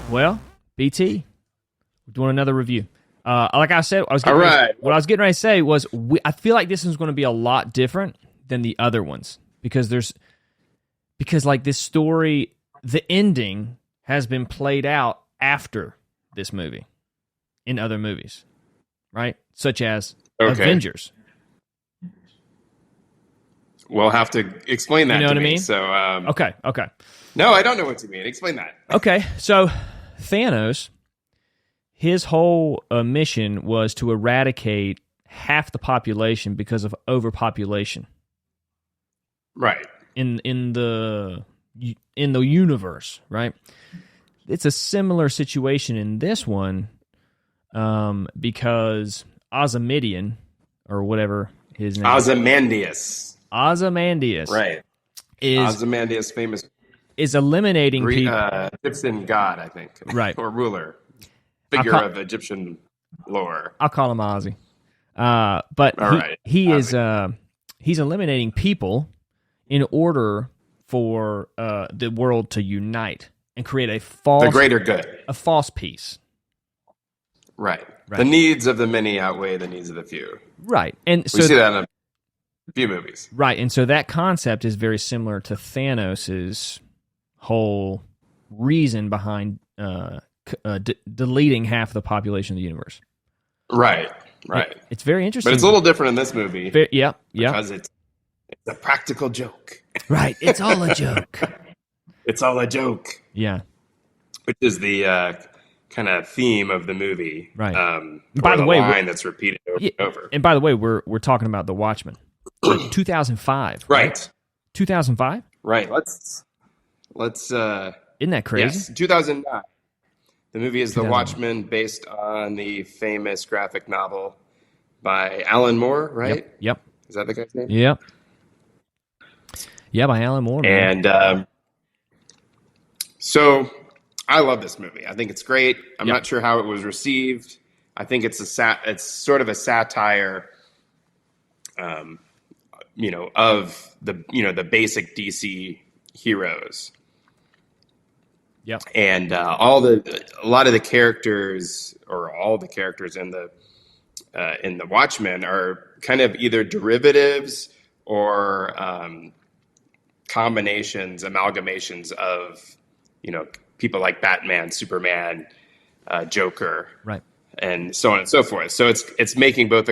Well, BT, we're doing another review. Like I said, what I was getting ready to say was I feel like this is going to be a lot different than the other ones because like this story, the ending has been played out after this movie in other movies, right? Such as Avengers. We'll have to explain that you know to what me. I mean? So, okay. No, I don't know what you mean. Explain that. Okay, so Thanos, his whole mission was to eradicate half the population because of overpopulation. Right. In the universe, right? It's a similar situation in this one, because Ozymandias, or whatever his name Ozymandias. Right. Ozymandias, famous. Is eliminating people. Egyptian god, I think. Right. Or ruler. Figure of Egyptian lore. I'll call him Ozzy. But he's eliminating people in order for the world to unite and create the greater good. A false peace. Right. The needs of the many outweigh the needs of the few. Right. And so we see that in a few movies. Right. And so that concept is very similar to Thanos' whole reason behind deleting half the population of the universe. Right. It's very interesting. But it's a little different in this movie. Yeah. Because it's a practical joke. Right. It's all a joke. It's all a joke. Yeah. Which is the kind of theme of the movie. Right. By the way, line that's repeated over and over. And by the way, we're talking about The Watchmen. 2005. Right. 2005? Right. Let's Isn't that crazy? Yes, 2009. The movie is The Watchmen, based on the famous graphic novel by Alan Moore, right? Yep. Is that the guy's name? Yep. Yeah, by Alan Moore. Man. And so I love this movie. I think it's great. I'm not sure how it was received. I think it's sort of a satire, of the basic DC heroes. Yep. And all the characters in the Watchmen are kind of either derivatives or amalgamations of people like Batman, Superman, Joker, right, and so on and so forth. So it's making both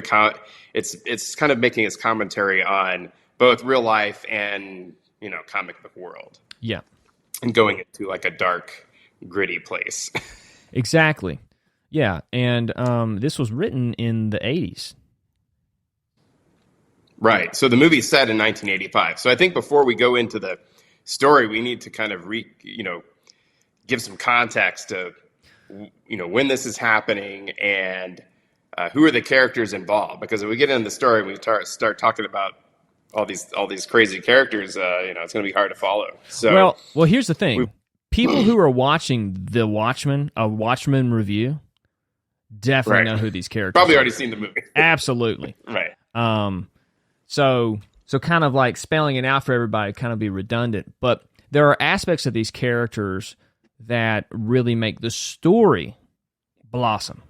it's kind of making its commentary on both real life and comic book world. Yeah. And going into like a dark, gritty place. Exactly. Yeah, and this was written in the 80s. Right. So the movie's set in 1985. So I think before we go into the story, we need to kind of give some context to when this is happening and who are the characters involved. Because if we get into the story and we start talking about all these crazy characters, it's going to be hard to follow. So well, here's the thing: people who are watching The Watchmen, a Watchmen review, definitely know who these characters. Probably are. Already seen the movie. Absolutely. Right. So kind of like spelling it out for everybody kind of be redundant, but there are aspects of these characters that really make the story blossom.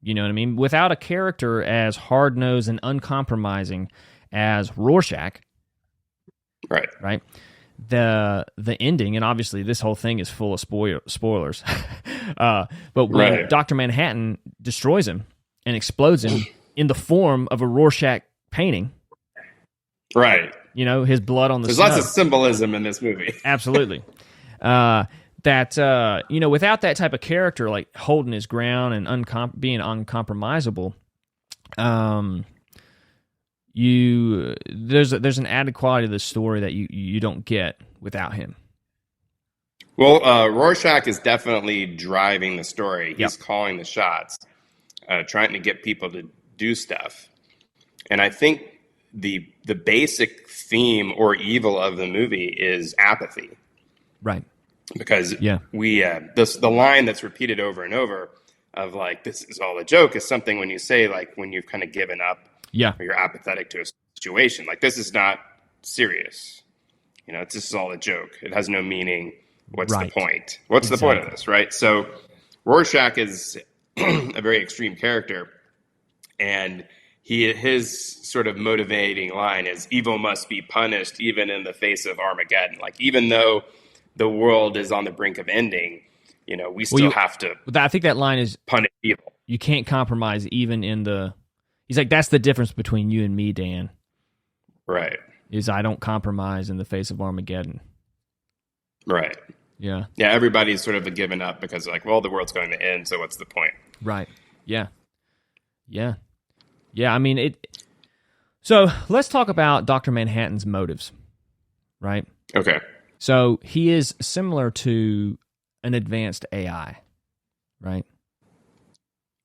You know what I mean? Without a character as hard-nosed and uncompromising as Rorschach, right? The ending, and obviously this whole thing is full of spoilers. But when Dr. Manhattan destroys him and explodes him in the form of a Rorschach painting, right? His blood on the There's snow. Lots of symbolism in this movie. Absolutely. Without that type of character, like holding his ground and being uncompromisable, there's an added quality to the story that you don't get without him. Well, Rorschach is definitely driving the story. He's calling the shots, trying to get people to do stuff. And I think the basic theme or evil of the movie is apathy. Right. Because we the line that's repeated over and over of like, this is all a joke, is something when you say like when you've kind of given up, or you're apathetic to a situation, like this is not serious. This is all a joke. It has no meaning. what's Right. the point? What's the point of this, right? So Rorschach is a very extreme character, and his sort of motivating line is evil must be punished even in the face of Armageddon. Like, even though the world is on the brink of ending, we still have to I think that line is punish evil. You can't compromise even in the... He's like, that's the difference between you and me, Dan. Right. Is I don't compromise in the face of Armageddon. Right. Yeah. Yeah, everybody's sort of given up because like, well, the world's going to end, so what's the point? Right. Yeah. Yeah. Yeah, I mean, it... So, let's talk about Dr. Manhattan's motives, right? Okay. So, he is similar to an advanced AI, right?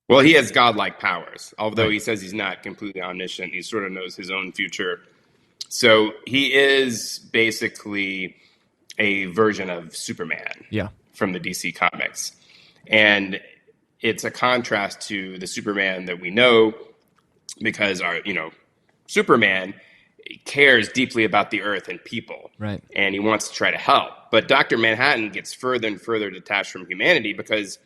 Well, he has godlike powers, although he says he's not completely omniscient. He sort of knows his own future. So he is basically a version of Superman from the DC comics. And it's a contrast to the Superman that we know because Superman cares deeply about the earth and people. Right. And he wants to try to help. But Dr. Manhattan gets further and further detached from humanity because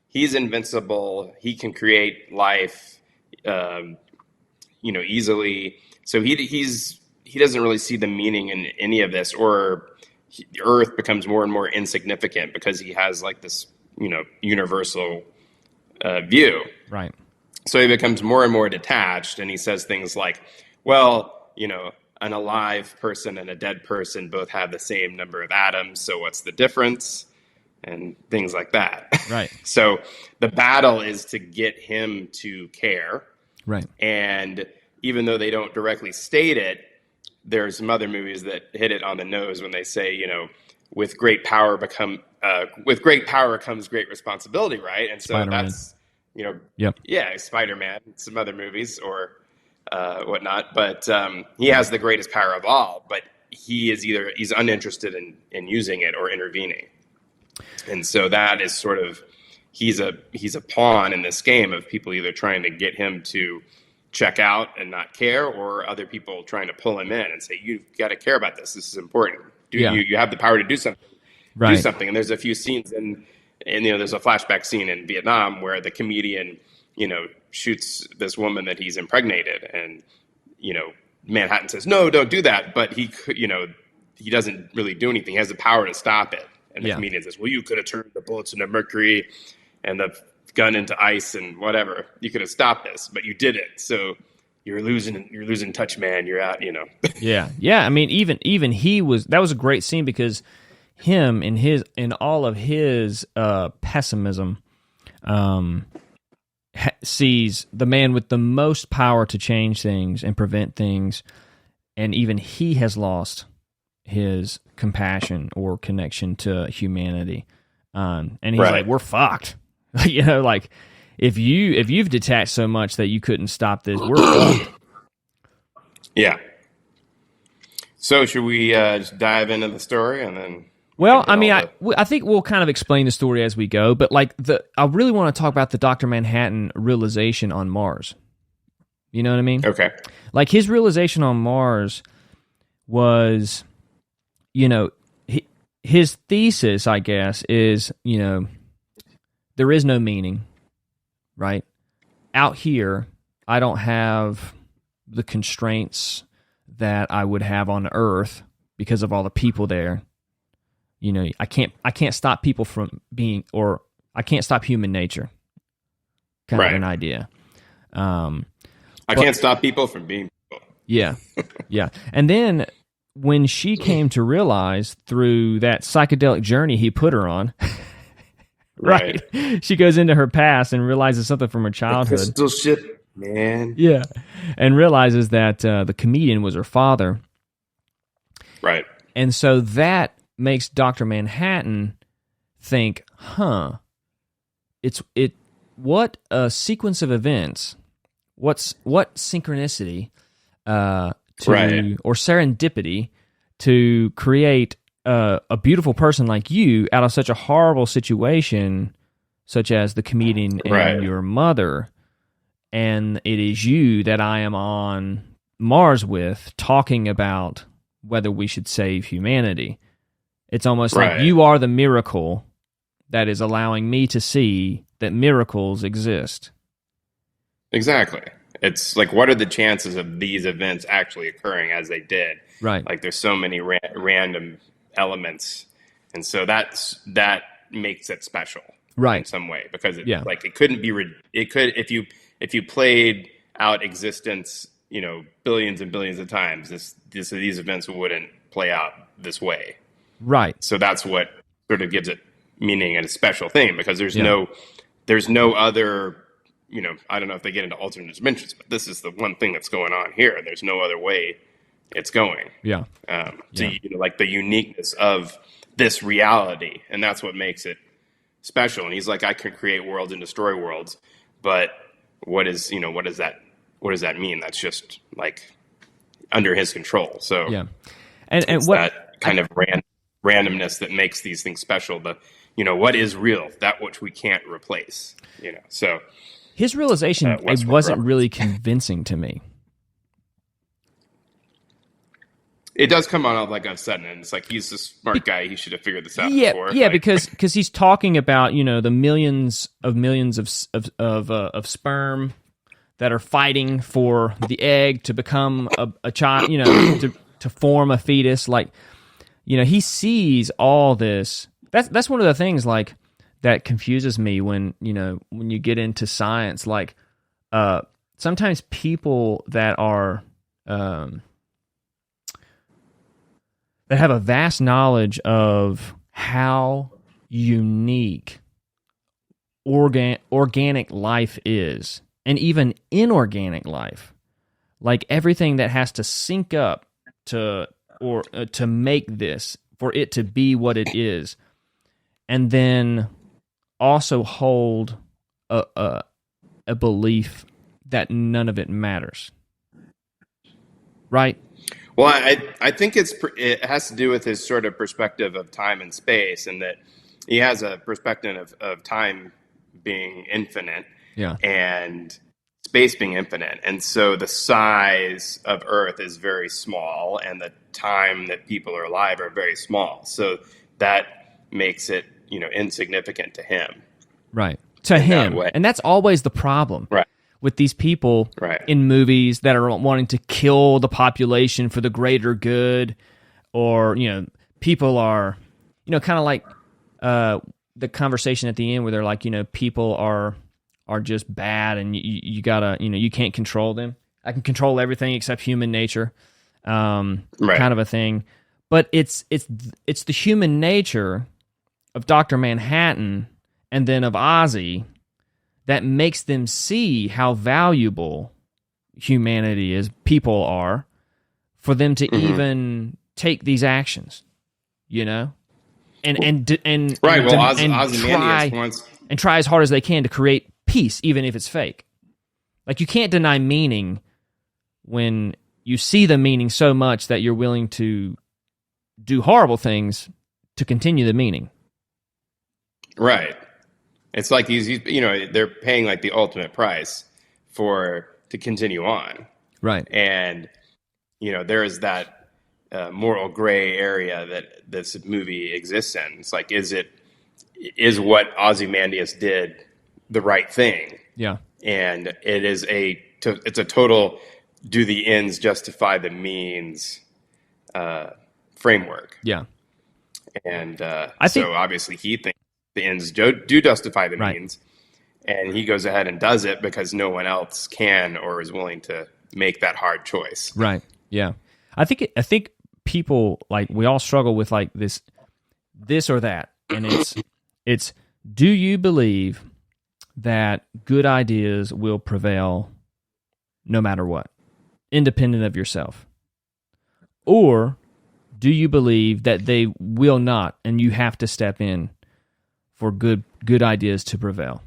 he's invincible. He can create life, easily. So he doesn't really see the meaning in any of this, or the Earth becomes more and more insignificant because he has like this, universal view. Right. So he becomes more and more detached, and he says things like, well, an alive person and a dead person both have the same number of atoms, so what's the difference? And things like that. Right. So the battle is to get him to care. Right. And even though they don't directly state it, there's some other movies that hit it on the nose when they say, with great power comes great responsibility, right? And so Spider-Man. that's, Yep. Yeah, Spider-Man, some other movies or whatnot. But he has the greatest power of all, but he's uninterested in using it or intervening. And so that is sort of, he's a pawn in this game of people either trying to get him to check out and not care, or other people trying to pull him in and say, you've got to care about this. This is important. You have the power to do something. Right. Do something. And there's a few scenes and there's a flashback scene in Vietnam where the comedian, shoots this woman that he's impregnated, and, Manhattan says, no, don't do that. But he doesn't really do anything. He has the power to stop it. And the comedian says, well, you could have turned the bullets into mercury and the gun into ice and whatever. You could have stopped this, but you didn't. So you're losing touch, man. You're out, Yeah. Yeah. I mean, even that was a great scene because him in all of his pessimism, sees the man with the most power to change things and prevent things. And even he has lost his compassion or connection to humanity. And he's like, we're fucked. Like if you've detached so much that you couldn't stop this, we're fucked. Yeah. So should we just dive into the story and then? Well, I mean, I think we'll kind of explain the story as we go, but like I really want to talk about the Dr. Manhattan realization on Mars. You know what I mean? Okay. Like his realization on Mars was, his thesis, I guess, is, there is no meaning, right? Out here, I don't have the constraints that I would have on Earth because of all the people there. I can't stop people from being, or I can't stop human nature. Kind of an idea. I can't stop people from being people. Yeah. Yeah. And then when she came to realize through that psychedelic journey he put her on, right? She goes into her past and realizes something from her childhood. Crystal shit, man. Yeah. And realizes that the comedian was her father. Right. And so that makes Dr. Manhattan think, what a sequence of events, what synchronicity or serendipity to create a beautiful person like you out of such a horrible situation, such as the comedian and your mother, and it is you that I am on Mars with, talking about whether we should save humanity. It's almost like you are the miracle that is allowing me to see that miracles exist. Exactly. It's like, what are the chances of these events actually occurring as they did? Right. Like, there's so many random elements, and so that makes it special, right, in some way, because like it couldn't be. It could, if you played out existence, billions and billions of times, these events wouldn't play out this way. Right. So that's what sort of gives it meaning and a special thing, because there's no other. I don't know if they get into alternate dimensions, but this is the one thing that's going on here, and there's no other way it's going. Yeah. Like the uniqueness of this reality, and that's what makes it special. And he's like, I can create worlds and destroy worlds, but what does that mean? That's just like under his control. So and what that kind of randomness that makes these things special. What is real, that which we can't replace. So. His realization it wasn't really convincing to me. It does come on like a sudden, and it's like, he's a smart guy. He should have figured this out before. Yeah, because he's talking about the millions of sperm that are fighting for the egg to become a child, to form a fetus. Like, he sees all this. That's one of the things like that confuses me when you get into science. Like, sometimes people that are that have a vast knowledge of how unique organic life is, and even inorganic life, like everything that has to sync up to make this, for it to be what it is, and then also hold a belief that none of it matters, right? Well, I think it has to do with his sort of perspective of time and space, and that he has a perspective of time being infinite, and space being infinite, and so the size of Earth is very small, and the time that people are alive are very small. So that makes it insignificant to him, right? To him, and that's always the problem, right? With these people in movies that are wanting to kill the population for the greater good, or people are kind of like the conversation at the end where they're like, people are just bad, and you gotta you can't control them. I can control everything except human nature, kind of a thing. But it's the human nature of Dr. Manhattan and then of Ozzy that makes them see how valuable humanity is, people are, for them to even take these actions, and try as hard as they can to create peace, even if it's fake. Like, you can't deny meaning when you see the meaning so much that you're willing to do horrible things to continue the meaning. Right. It's like they're paying like the ultimate price to continue on. Right. And, there is that moral gray area that this movie exists in. It's like, is what Ozymandias did the right thing? Yeah. And it's a total do the ends justify the means framework. Yeah. And so obviously he thinks the ends do justify the means, and he goes ahead and does it because no one else can or is willing to make that hard choice. Right. Yeah. I think people, like, we all struggle with like this or that, and it's do you believe that good ideas will prevail no matter what, independent of yourself, or do you believe that they will not, and you have to step in for good ideas to prevail?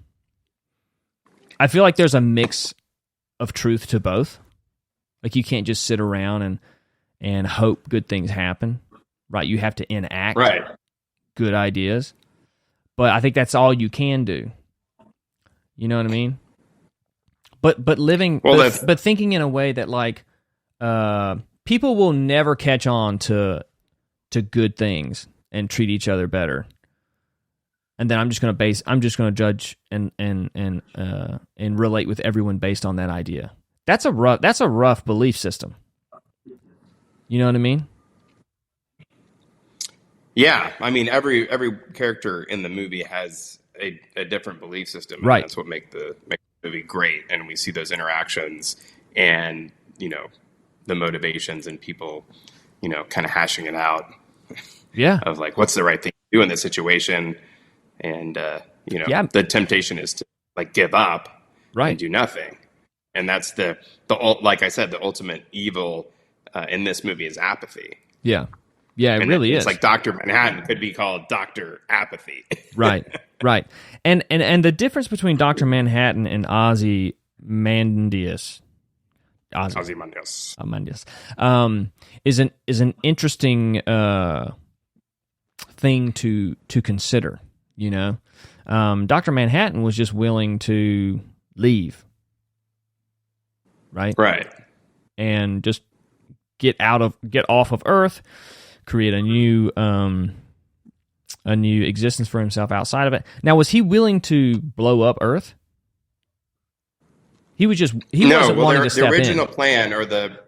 I feel like there's a mix of truth to both. Like, you can't just sit around and hope good things happen, right? You have to enact good ideas. But I think that's all you can do. You know what I mean? But thinking in a way that, like, people will never catch on to good things and treat each other better. And then I'm just going to judge and relate with everyone based on that idea. That's a rough belief system. You know what I mean? Yeah, I mean every character in the movie has a different belief system, and right? That's what makes the movie great, and we see those interactions and the motivations and people kind of hashing it out. Yeah, of like what's the right thing to do in this situation, and the temptation is to like give up, right, and do nothing, and that's the like I said, the ultimate evil in this movie is apathy. Yeah. Yeah, it really is. It's like Dr. Manhattan could be called Dr. Apathy. Right. And the difference between Dr. Manhattan and Ozymandias is an interesting thing to consider, Dr. Manhattan was just willing to leave. Right? Right. And just get off of Earth, create a new existence for himself outside of it. Now, was he willing to blow up Earth? He wasn't wanting to step in. The original plan, or the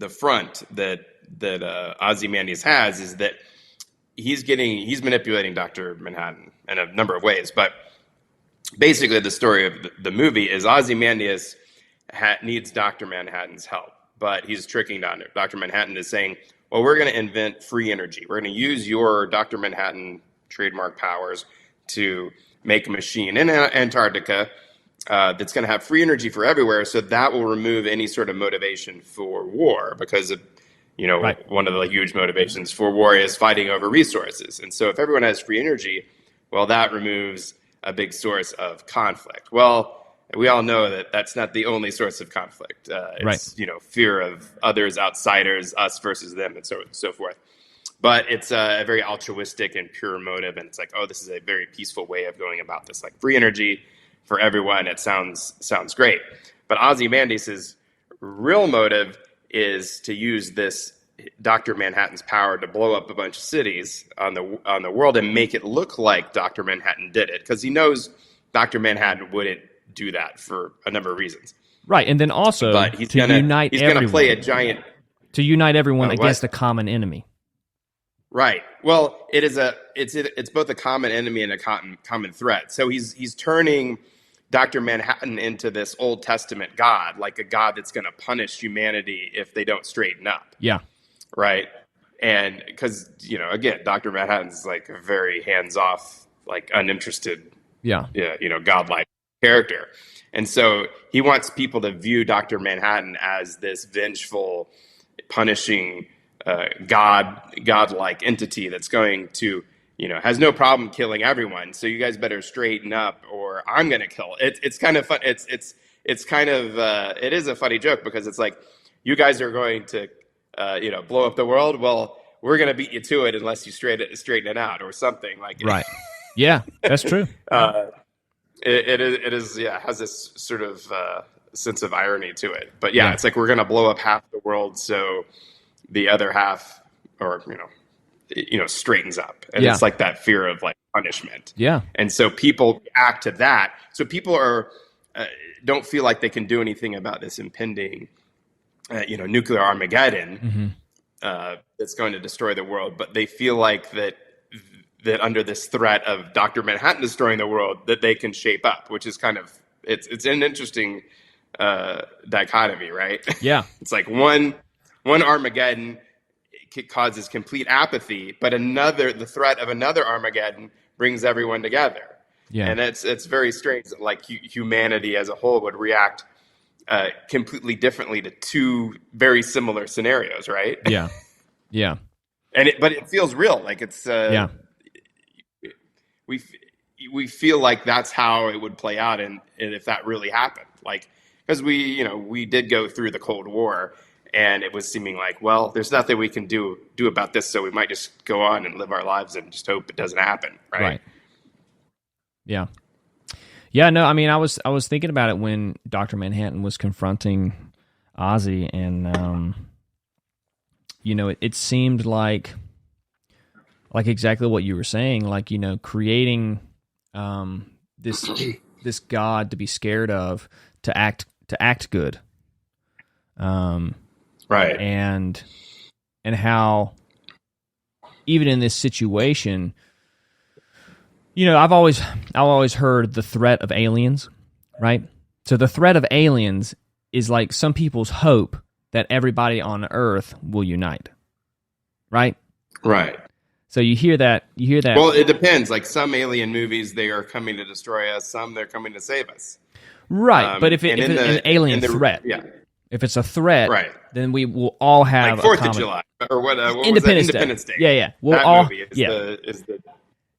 front that Ozymandias has, is that he's manipulating Dr. Manhattan in a number of ways, but basically the story of the movie is Ozymandias needs Dr. Manhattan's help. But he's tricking Dr. Manhattan is saying, well, we're going to invent free energy. We're going to use your Dr. Manhattan trademark powers to make a machine in Antarctica that's going to have free energy for everywhere. So that will remove any sort of motivation for war, because right. One of the huge motivations for war is fighting over resources. And so if everyone has free energy, well, that removes a big source of conflict. Well, we all know that that's not the only source of conflict. It's, right. Fear of others, outsiders, us versus them, and so forth. But it's a very altruistic and pure motive, and it's like, oh, this is a very peaceful way of going about this, like free energy for everyone. It sounds great. But Ozymandias' real motive is to use this Dr. Manhattan's power to blow up a bunch of cities on the world and make it look like Dr. Manhattan did it, because he knows Dr. Manhattan wouldn't do that for a number of reasons. Right, and then also he's going to play a giant to unite everyone against a common enemy. Right. Well, it's both a common enemy and a common threat. So he's turning Dr. Manhattan into this Old Testament God, like a God that's going to punish humanity if they don't straighten up. Yeah. Right. And because again, Dr. Manhattan's like a very hands-off, like uninterested, godlike character. And so he wants people to view Dr. Manhattan as this vengeful, punishing, godlike entity that's going to, has no problem killing everyone. So you guys better straighten up, or I'm going to kill it. It's kind of fun. It is a funny joke, because it's like, you guys are going to, blow up the world. Well, we're going to beat you to it unless you straighten it out, or something like it. Right. Yeah, that's true. It is has this sort of sense of irony to it. But it's like, we're going to blow up half the world so the other half, or straightens up. And it's like that fear of like punishment. Yeah. And so people react to that. So people don't feel like they can do anything about this impending nuclear Armageddon that's going to destroy the world, but they feel like that under this threat of Dr. Manhattan destroying the world, that they can shape up, which is kind of, it's an interesting dichotomy, right? Yeah. It's like one Armageddon causes complete apathy, but the threat of another Armageddon brings everyone together. Yeah. And it's very strange that like humanity as a whole would react completely differently to two very similar scenarios, right? Yeah. Yeah. But it feels real. Like it's, we feel like that's how it would play out, and if that really happened, like, because we did go through the Cold War, and it was seeming like, well, there's nothing we can do about this, so we might just go on and live our lives and just hope it doesn't happen, right? Yeah. Yeah, no, I mean, I was thinking about it when Dr. Manhattan was confronting Ozzy, and it seemed like exactly what you were saying, like, creating this God to be scared of, to act good. Right. And how even in this situation, I've always heard the threat of aliens, right? So the threat of aliens is like some people's hope that everybody on Earth will unite, right? Right. So you hear that. Well, it depends. Like some alien movies, they are coming to destroy us. Some they're coming to save us. Right. But if it's an alien threat, yeah. If it's a threat, right, then we will all have like 4th of July or what Independence Day. Yeah. We'll that all, movie is the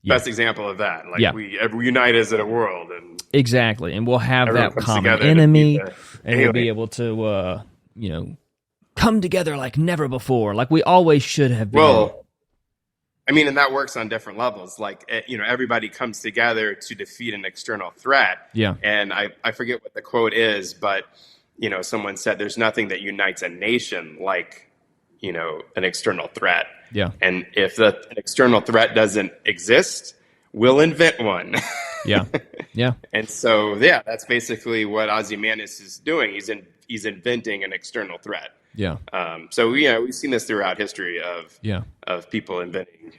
best example of that. Like we unite as in a world, and exactly, and we'll have that common enemy, and we'll be able to come together like never before, like we always should have been. Well, I mean, and that works on different levels. Like, everybody comes together to defeat an external threat. Yeah. And I forget what the quote is, but, someone said there's nothing that unites a nation like, an external threat. Yeah. And if an external threat doesn't exist, we'll invent one. Yeah. Yeah. And so, that's basically what Ozymandias is doing. He's inventing an external threat. Yeah. So we've seen this throughout history of people inventing,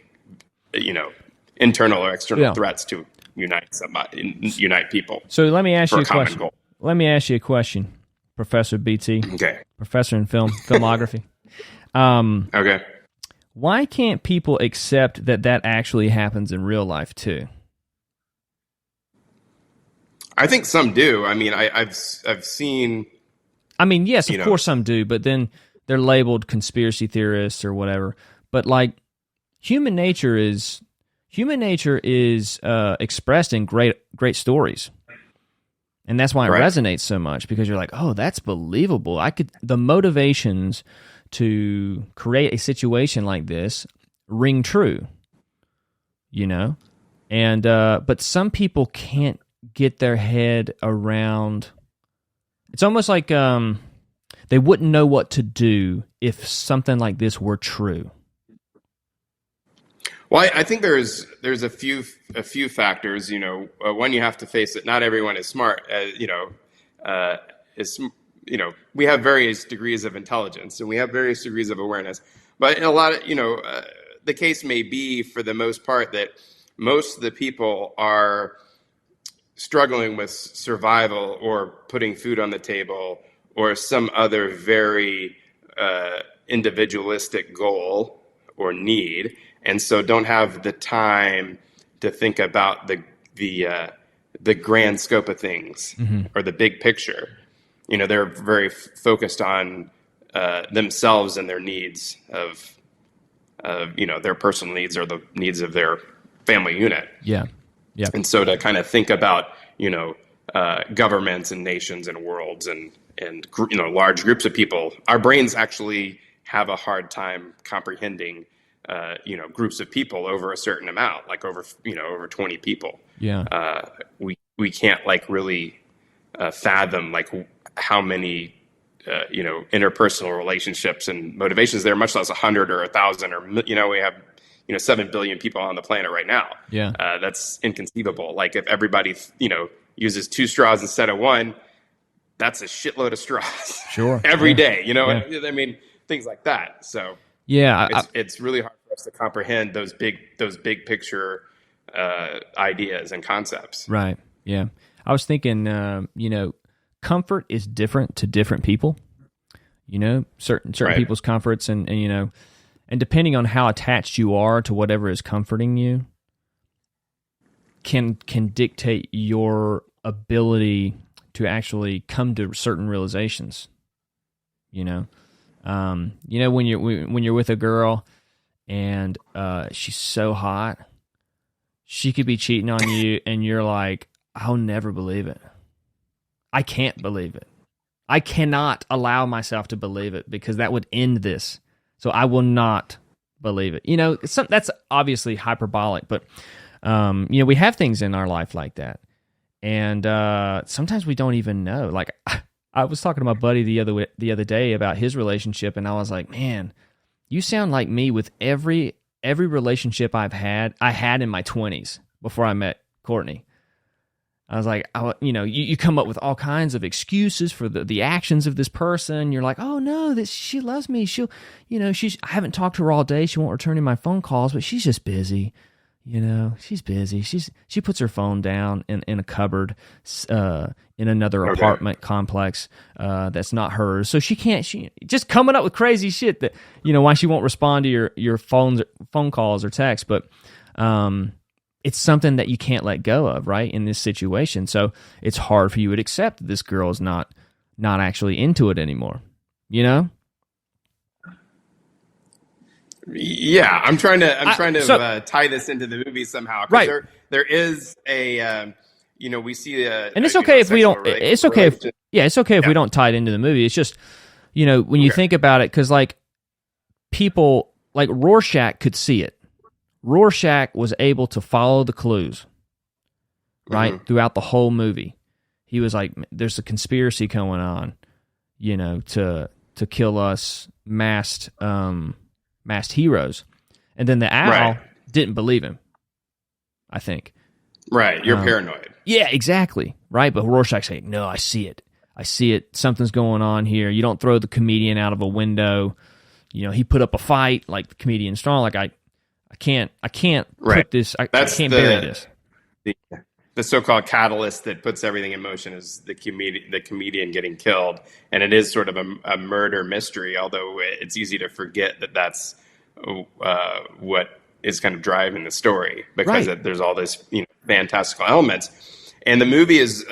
internal or external threats to unite people. So let me ask you a question. Goal. Let me ask you a question, Professor BT. Okay. Professor in filmography. Okay. Why can't people accept that actually happens in real life too? I think some do. I mean, I've seen. I mean, yes, of course some do, but then they're labeled conspiracy theorists or whatever. But like, human nature is expressed in great stories, and that's why it resonates so much, because you're like, oh, that's believable. The motivations to create a situation like this ring true, and but some people can't get their head around. It's almost like they wouldn't know what to do if something like this were true. Well, I think there's a few factors. One, you have to face it. Not everyone is smart. We have various degrees of intelligence and we have various degrees of awareness. But in a lot of the case may be, for the most part, that most of the people are struggling with survival or putting food on the table or some other very individualistic goal or need, and so don't have the time to think about the grand scope of things or the big picture. They're very focused on themselves and their needs of their personal needs or the needs of their family unit. Yeah. Yeah. And so to kind of think about, governments and nations and worlds and large groups of people, our brains actually have a hard time comprehending, groups of people over a certain amount, like over 20 people. Yeah. We can't really fathom how many, interpersonal relationships and motivations there, much less 100 or 1,000 or, we have, 7 billion people on the planet right now. Yeah. That's inconceivable. Like if everybody, uses 2 straws instead of 1, that's a shitload of straws. Sure. Every day, Yeah. I mean, things like that. So yeah, it's really hard for us to comprehend those big picture ideas and concepts. Right. Yeah. I was thinking, comfort is different to different people. Certain people's comforts and depending on how attached you are to whatever is comforting you can dictate your ability to actually come to certain realizations. When you're with a girl and she's so hot, she could be cheating on you and you're like, I'll never believe it. I can't believe it. I cannot allow myself to believe it because that would end this. So I will not believe it. That's obviously hyperbolic, but we have things in our life like that. And sometimes we don't even know. Like I was talking to my buddy the other day about his relationship, and I was like, man, you sound like me with every relationship I had in my 20s before I met Courtney. I was like, you come up with all kinds of excuses for the actions of this person. You're like, oh no, she loves me. She'll, I haven't talked to her all day. She won't return my phone calls, but she's just busy. She's busy. She puts her phone down in a cupboard in another apartment complex that's not hers. So she just coming up with crazy shit that, why she won't respond to your phone calls or texts. But it's something that you can't let go of, right, in this situation. So it's hard for you to accept that this girl is not actually into it anymore, Yeah, I'm trying to tie this into the movie somehow. Right. There is a, we see and it's okay if we don't. It's okay if we don't tie it into the movie. It's just, when you think about it, because like people like Rorschach could see it. Rorschach was able to follow the clues, right, throughout the whole movie. He was like, "There's a conspiracy going on, to kill us masked heroes," and then the owl didn't believe him. I think. Right, you're paranoid. Yeah, exactly. Right, but Rorschach's like, "No, I see it. I see it. Something's going on here. You don't throw the comedian out of a window. He put up a fight like the comedian strong. Like I can't put this. I can't bury this." The so-called catalyst that puts everything in motion is the comedian getting killed, and it is sort of a murder mystery. Although it's easy to forget that that's what is kind of driving the story, because there's all this fantastical elements, and the movie is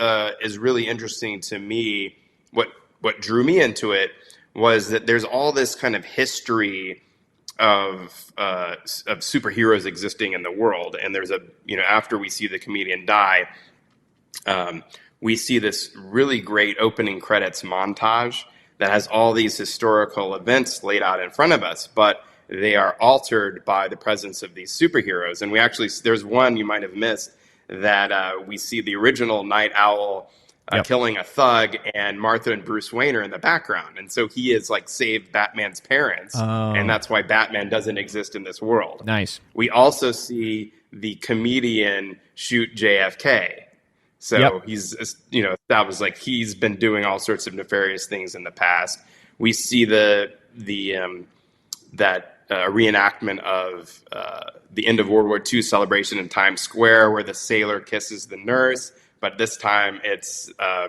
really interesting to me. What drew me into it was that there's all this kind of history of superheroes existing in the world, and there's after we see the comedian die, we see this really great opening credits montage that has all these historical events laid out in front of us, but they are altered by the presence of these superheroes. And there's one you might have missed that we see the original Night Owl killing a thug, and Martha and Bruce Wayne are in the background. And so he is like saved Batman's parents. And that's why Batman doesn't exist in this world. Nice. We also see the comedian Shoot Jfk. So he's, that was like, he's been doing all sorts of nefarious things in the past. We see that reenactment of the end of World War II celebration in Times Square, where the sailor kisses the nurse. But this time it's, I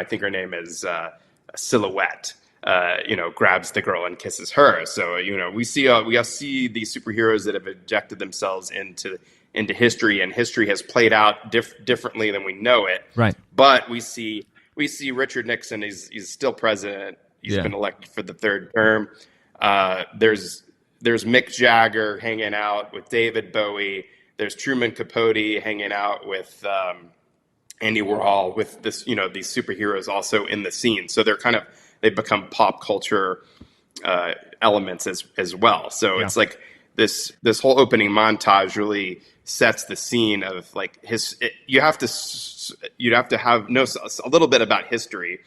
think her name is Silhouette, grabs the girl and kisses her. So, we see these superheroes that have injected themselves into history, and history has played out differently than we know it. Right. But we see Richard Nixon. He's still president. He's been elected for the third term. There's Mick Jagger hanging out with David Bowie. There's Truman Capote hanging out with Andy Warhol, with this, these superheroes also in the scene. So they've become pop culture elements as well. So it's like this whole opening montage really sets the scene of like you'd have to know a little bit about history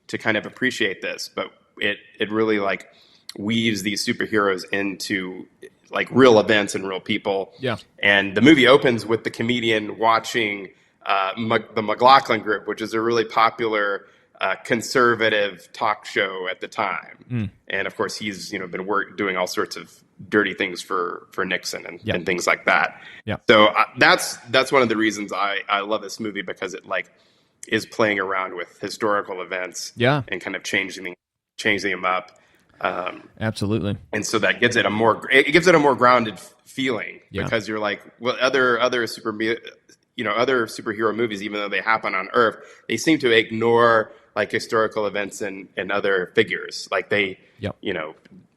to kind of appreciate this, but it really like weaves these superheroes into like real events and real people. Yeah. And the movie opens with the comedian watching the McLaughlin Group, which is a really popular conservative talk show at the time. And of course, he's been doing all sorts of dirty things for Nixon and things like that. Yeah. So that's one of the reasons I love this movie, because it like is playing around with historical events. Yeah. And kind of changing them up. Absolutely. And so that gives it a more grounded feeling, because you're like, well, other superhero movies, even though they happen on Earth, they seem to ignore like historical events and other figures. Like they,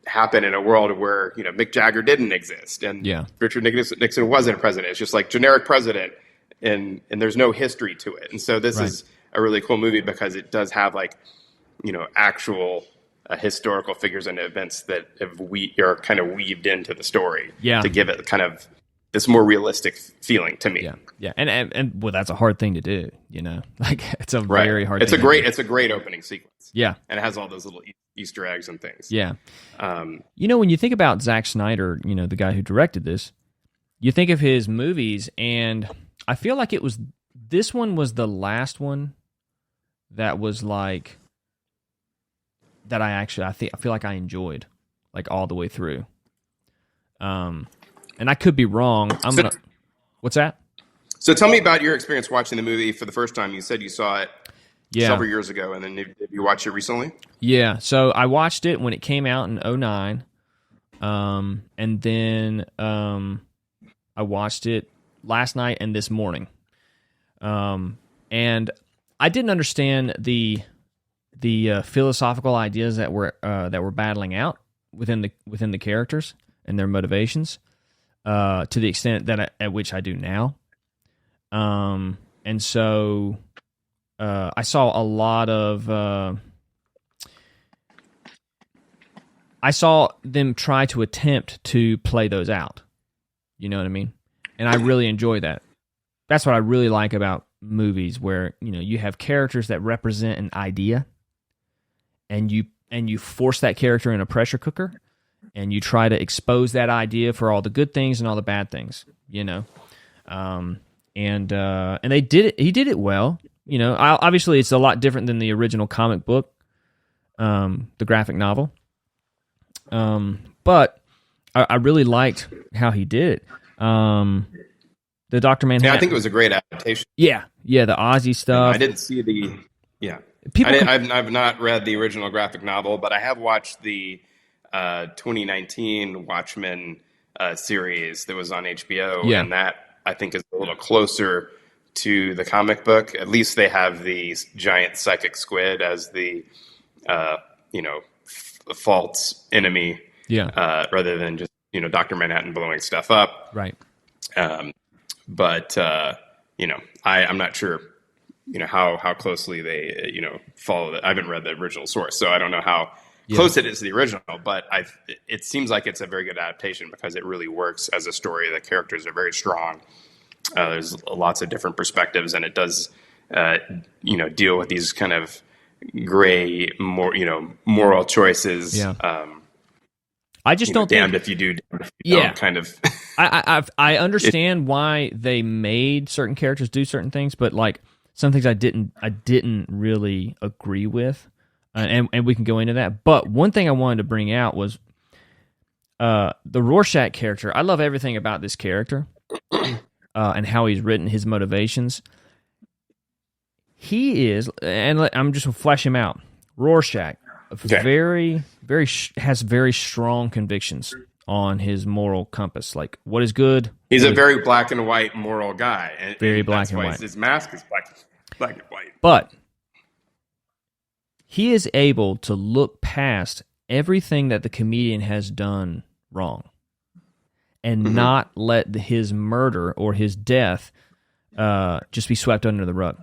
happen in a world where, Mick Jagger didn't exist, and Richard Nixon wasn't a president. It's just like generic president, and there's no history to it. And so this is a really cool movie, because it does have like, actual historical figures and events that are kind of weaved into the story to give it kind of this more realistic feeling to me. Yeah, and well, that's a hard thing to do. Like it's a very hard. It's a great opening sequence. Yeah, and it has all those little Easter eggs and things. Yeah, when you think about Zack Snyder, the guy who directed this, you think of his movies, and I feel like this one was the last one that was like that I feel like I enjoyed like all the way through. And I could be wrong. What's that? So tell me about your experience watching the movie for the first time. You said you saw it several years ago, and then did you watch it recently? Yeah, so I watched it when it came out in 2009, and then I watched it last night and this morning. And I didn't understand the philosophical ideas that were battling out within the characters and their motivations, to the extent that at which I do now. And so I saw a lot of I saw them try to attempt to play those out. You know what I mean? And I really enjoy that. That's what I really like about movies, where you have characters that represent an idea, and you force that character in a pressure cooker, and you try to expose that idea for all the good things and all the bad things. And they did it. He did it well. Obviously it's a lot different than the original comic book, the graphic novel. But I really liked how he did it. The Dr. Manhattan. Yeah, I think it was a great adaptation. Yeah, the Ozzy stuff. I didn't see the. Yeah, I've not read the original graphic novel, but I have watched the 2019 Watchmen series that was on HBO, and that I think is a little closer to the comic book. At least they have the giant psychic squid as the false enemy, rather than just Dr. Manhattan blowing stuff up, right? But I'm not sure how closely they follow that. I haven't read the original source, so I don't know how close it is to the original. But it seems like it's a very good adaptation because it really works as a story. The characters are very strong. There's lots of different perspectives, and it does deal with these kind of gray, moral choices. Yeah. I just don't damned think, if you do, damned if you don't, kind of. I understand why they made certain characters do certain things, but like some things I didn't really agree with, and we can go into that. But one thing I wanted to bring out was the Rorschach character. I love everything about this character, and how he's written, his motivations. He is, and I'm just gonna flesh him out. Rorschach. Very, very has very strong convictions on his moral compass. Like what is good. He's a very black and white moral guy. And very black and white. His mask is black and white. But he is able to look past everything that the comedian has done wrong, and not let his murder or his death just be swept under the rug.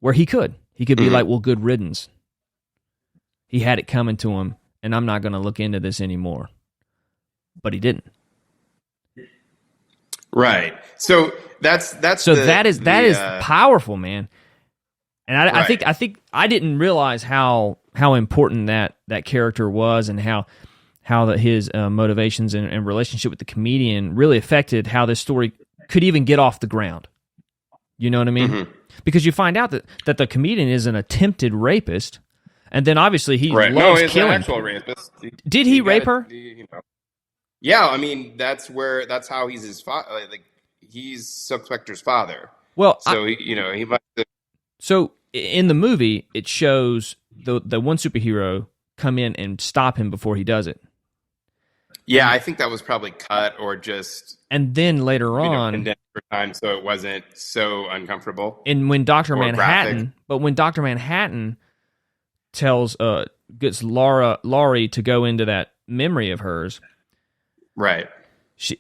Where he could be like, well, good riddance. He had it coming to him, and I'm not going to look into this anymore. But he didn't. Right. So that is powerful, man. And I think I didn't realize how important that character was, and how his motivations and relationship with the comedian really affected how this story could even get off the ground. You know what I mean? Because you find out that the comedian is an attempted rapist. And then obviously he loves he's killing. An actual rapist. Did he rape her? Yeah, I mean that's how he's his father. Like he's Silk Spectre's father. Well, so he must have. So in the movie, it shows the one superhero come in and stop him before he does it. Yeah, I think that was probably cut or just. And then later on, condensed for time, so it wasn't so uncomfortable. And when Dr. Manhattan gets Laurie to go into that memory of hers. Right.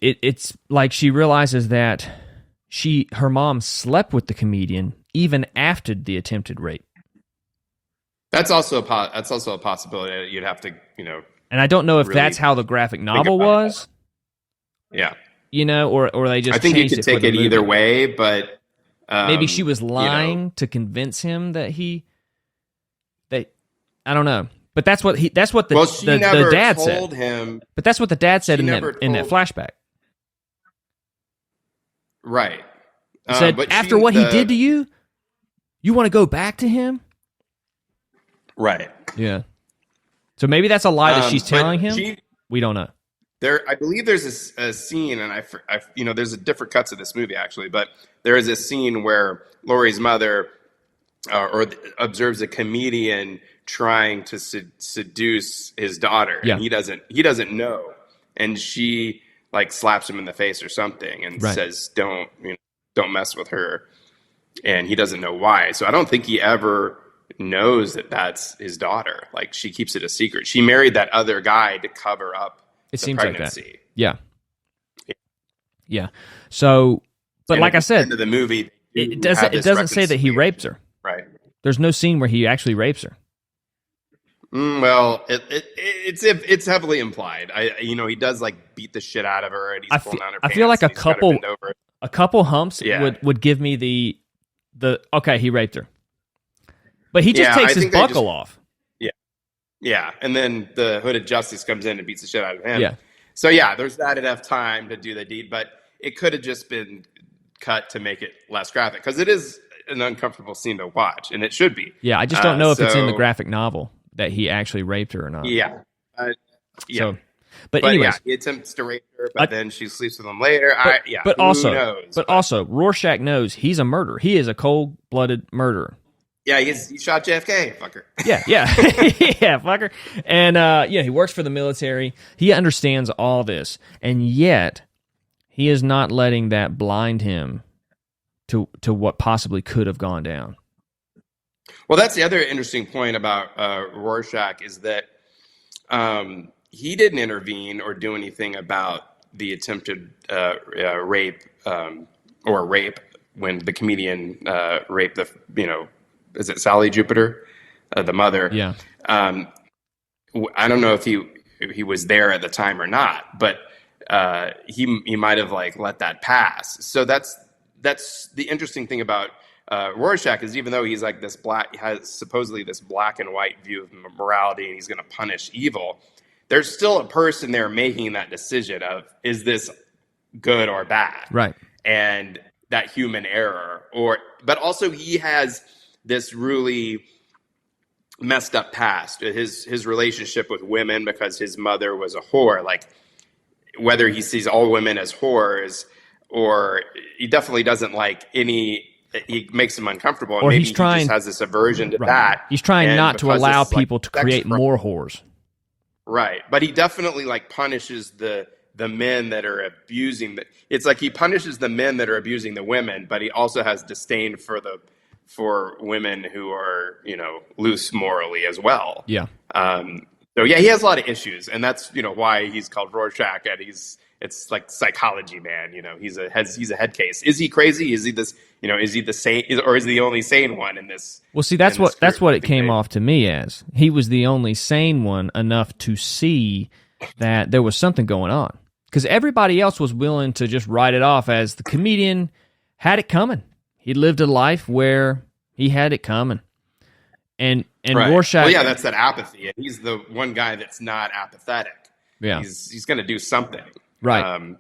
It's like she realizes that her mom slept with the comedian even after the attempted rape. That's also a possibility that you'd have to, And I don't know if really that's how the graphic novel was. Yeah. you know, or they just I think you changed could it for take the it movie. either way, but Maybe she was you know, lying to convince him that I don't know. But that's what the never dad told said. him. But that's what the dad said She in never that told- flashback. Right. He said, but after what he did to you, you want to go back to him? Right. Yeah. So maybe that's a lie that she's telling him. We don't know. I believe there's a scene, and there's a different cuts of this movie actually, but there is a scene where Laurie's mother observes a comedian trying to seduce his daughter, and he doesn't know, and she like slaps him in the face or something, and says, "Don't mess with her," and he doesn't know why. So I don't think he ever knows that that's his daughter. Like, she keeps it a secret. She married that other guy to cover up the pregnancy. Like that. Yeah. So, but like I said, end of the movie, it doesn't say that he rapes her. Right. There's no scene where he actually rapes her. Well, it's heavily implied. He does like beat the shit out of her, and he's pulling down her pants. I feel like a couple humps would give me the okay, he raped her. But he just takes his buckle off. Yeah, and then the Hooded Justice comes in and beats the shit out of him. Yeah. So yeah, there's not enough time to do the deed, but it could have just been cut to make it less graphic, because it is an uncomfortable scene to watch, and it should be. Yeah, I just don't know if it's in the graphic novel that he actually raped her or not. Yeah. So, but anyways, he attempts to rape her, but then she sleeps with him later. But who knows? But also, Rorschach knows he's a murderer. He is a cold-blooded murderer. Yeah, he shot JFK, fucker. Yeah, yeah, fucker. And he works for the military. He understands all this, and yet he is not letting that blind him to what possibly could have gone down. Well, that's the other interesting point about Rorschach, is that he didn't intervene or do anything about the attempted rape when the comedian raped the is it Sally Jupiter, the mother? Yeah. I don't know if he was there at the time or not, but he might have like let that pass. So that's the interesting thing about Rorschach, is even though he's like has supposedly this black and white view of morality, and he's going to punish evil, there's still a person there making that decision of, is this good or bad? Right. And that human error, but also he has this really messed up past, his relationship with women, because his mother was a whore. Like, whether he sees all women as whores, or he definitely doesn't like any, he makes him uncomfortable, and or maybe he just has this aversion to that. He's trying not to allow people to create more whores. Right. But he definitely like punishes the men that are abusing it's like he punishes the men that are abusing the women, but he also has disdain for women who are, loose morally as well. Yeah. So yeah, he has a lot of issues, and that's, why he's called Rorschach, and it's like psychology, man. He's a head case. Is he crazy? Is he this, is he the sane, or is he the only sane one in this? Well, see, that's what it came off to me as. He was the only sane one enough to see that there was something going on, because everybody else was willing to just write it off as the comedian had it coming. He lived a life where he had it coming. And right. Rorschach... Well, yeah, that's that apathy. He's the one guy that's not apathetic. Yeah. He's going to do something. Right.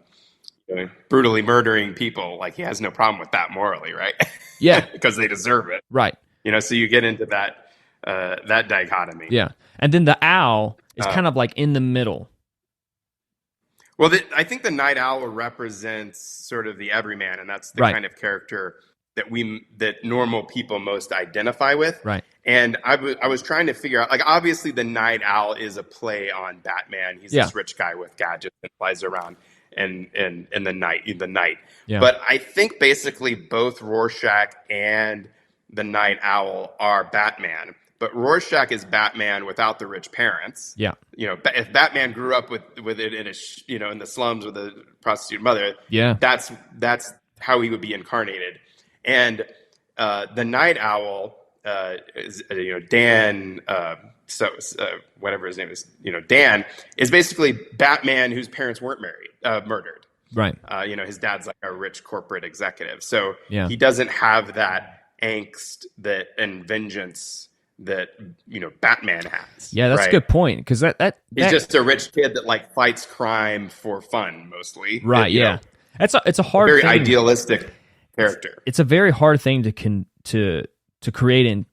Brutally murdering people, like, he has no problem with that morally, right? Yeah. Because they deserve it. Right. So you get into that dichotomy. Yeah. And then the owl is kind of like in the middle. Well, I think the night owl represents sort of the everyman, and that's the kind of character that normal people most identify with. Right. And I was trying to figure out, like, obviously the night owl is a play on Batman. He's this rich guy with gadgets that flies around in the night. Yeah. But I think basically both Rorschach and the night owl are Batman. But Rorschach is Batman without the rich parents. Yeah. If Batman grew up with it in the slums with a prostitute mother, that's how he would be incarnated. And the night owl is Dan. Whatever his name is, Dan is basically Batman whose parents weren't murdered. Right. His dad's like a rich corporate executive. So Yeah. he doesn't have that angst and vengeance that, Batman has. Yeah, that's right? a good point, because he's just a rich kid that like fights crime for fun mostly. Right. Yeah. It's a hard, very thing. Idealistic character. It's a very hard thing to create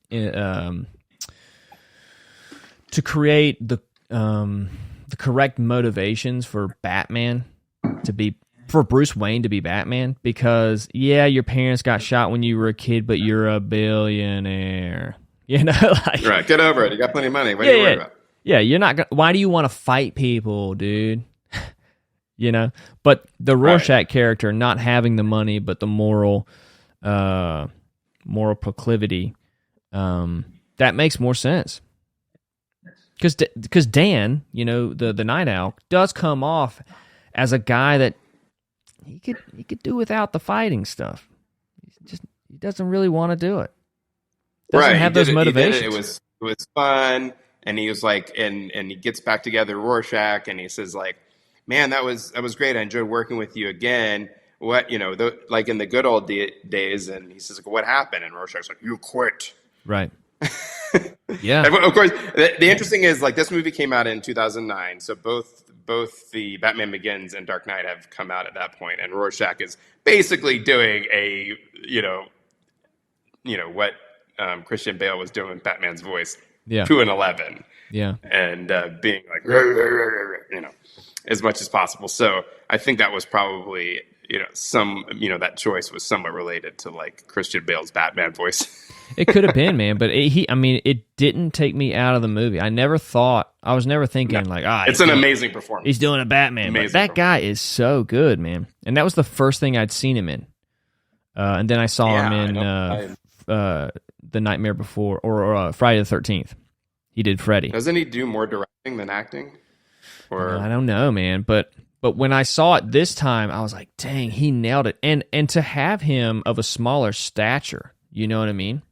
to create the correct motivations for Batman for Bruce Wayne to be Batman, because your parents got shot when you were a kid, but you're a billionaire. Right. Get over it. You got plenty of money. What are you worried about? Yeah, you're not. Why do you want to fight people, dude? But the Rorschach character not having the money, but the moral proclivity, that makes more sense. Because Dan, the Night Owl, does come off as a guy that he could do without the fighting stuff. He doesn't really want to do it. Doesn't have those motivations. It was fun, and he was like, and he gets back together Rorschach, and he says like, "Man, that was great. I enjoyed working with you again. What like in the good old days?" And he says, "What happened?" And Rorschach's like, "You quit." Right. Yeah. And of course, the interesting is like this movie came out in 2009, so both the Batman Begins and Dark Knight have come out at that point, and Rorschach is basically doing a what Christian Bale was doing with Batman's voice to an 11. Yeah. And being like as much as possible. So I think that was probably that choice was somewhat related to like Christian Bale's Batman voice. It could have been, man, but it didn't take me out of the movie. I was never thinking it's an amazing performance. He's doing a Batman. But that guy is so good, man. And that was the first thing I'd seen him in. And then I saw him in The Nightmare Before, or Friday the 13th. He did Freddy. Doesn't he do more directing than acting? Or I don't know, man. But when I saw it this time, I was like, dang, he nailed it. And to have him of a smaller stature, you know what I mean?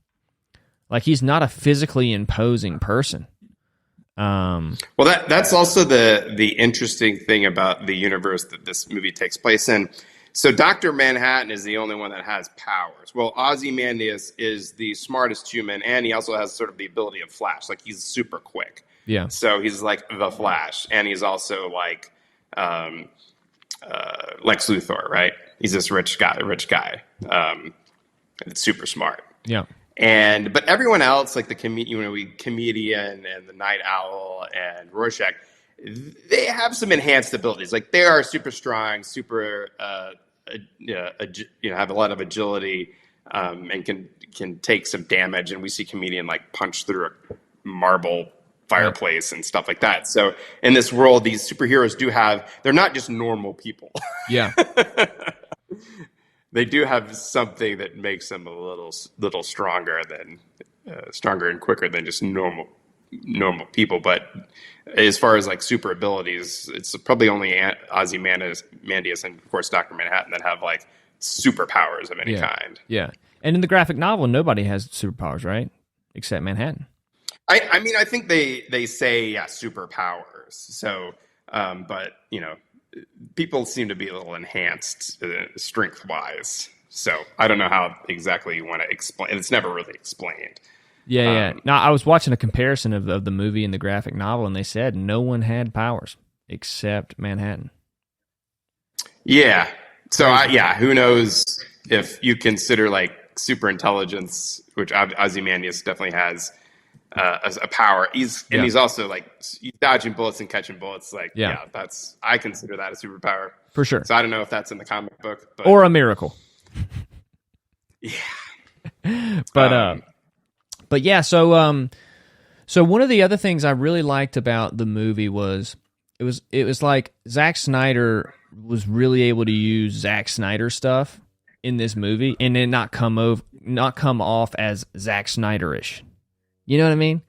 Like, he's not a physically imposing person. Well, that's also the interesting thing about the universe that this movie takes place in. So Dr. Manhattan is the only one that has powers. Well, Ozymandias is the smartest human, and he also has sort of the ability of Flash. Like, he's super quick. Yeah. So he's like the Flash, and he's also like Lex Luthor, right? He's this rich guy, super smart. Yeah. But everyone else, like the comedian and the Night Owl and Rorschach, they have some enhanced abilities. Like, they are super strong, super have a lot of agility, and can take some damage. And we see comedian like punch through a marble fireplace and stuff like that. So in this world, these superheroes they're not just normal people. Yeah. They do have something that makes them a little stronger and quicker than just normal people. But as far as like super abilities, it's probably only Ozymandias and of course Dr. Manhattan that have like superpowers of any kind. Yeah. And in the graphic novel, nobody has superpowers, right? Except Manhattan. I mean, I think they say superpowers. So, but people seem to be a little enhanced strength wise. So I don't know how exactly you want to explain. It's never really explained. Yeah. Now, I was watching a comparison of the movie and the graphic novel, and they said no one had powers except Manhattan. Yeah. So who knows if you consider like super intelligence, which Ozymandias definitely has a power. He's also like he's dodging bullets and catching bullets. Like I consider that a superpower for sure. So I don't know if that's in the comic book, or a miracle. Yeah. But yeah, so one of the other things I really liked about the movie was it was like Zack Snyder was really able to use Zack Snyder stuff in this movie and then not come off as Zack Snyder-ish. You know what I mean?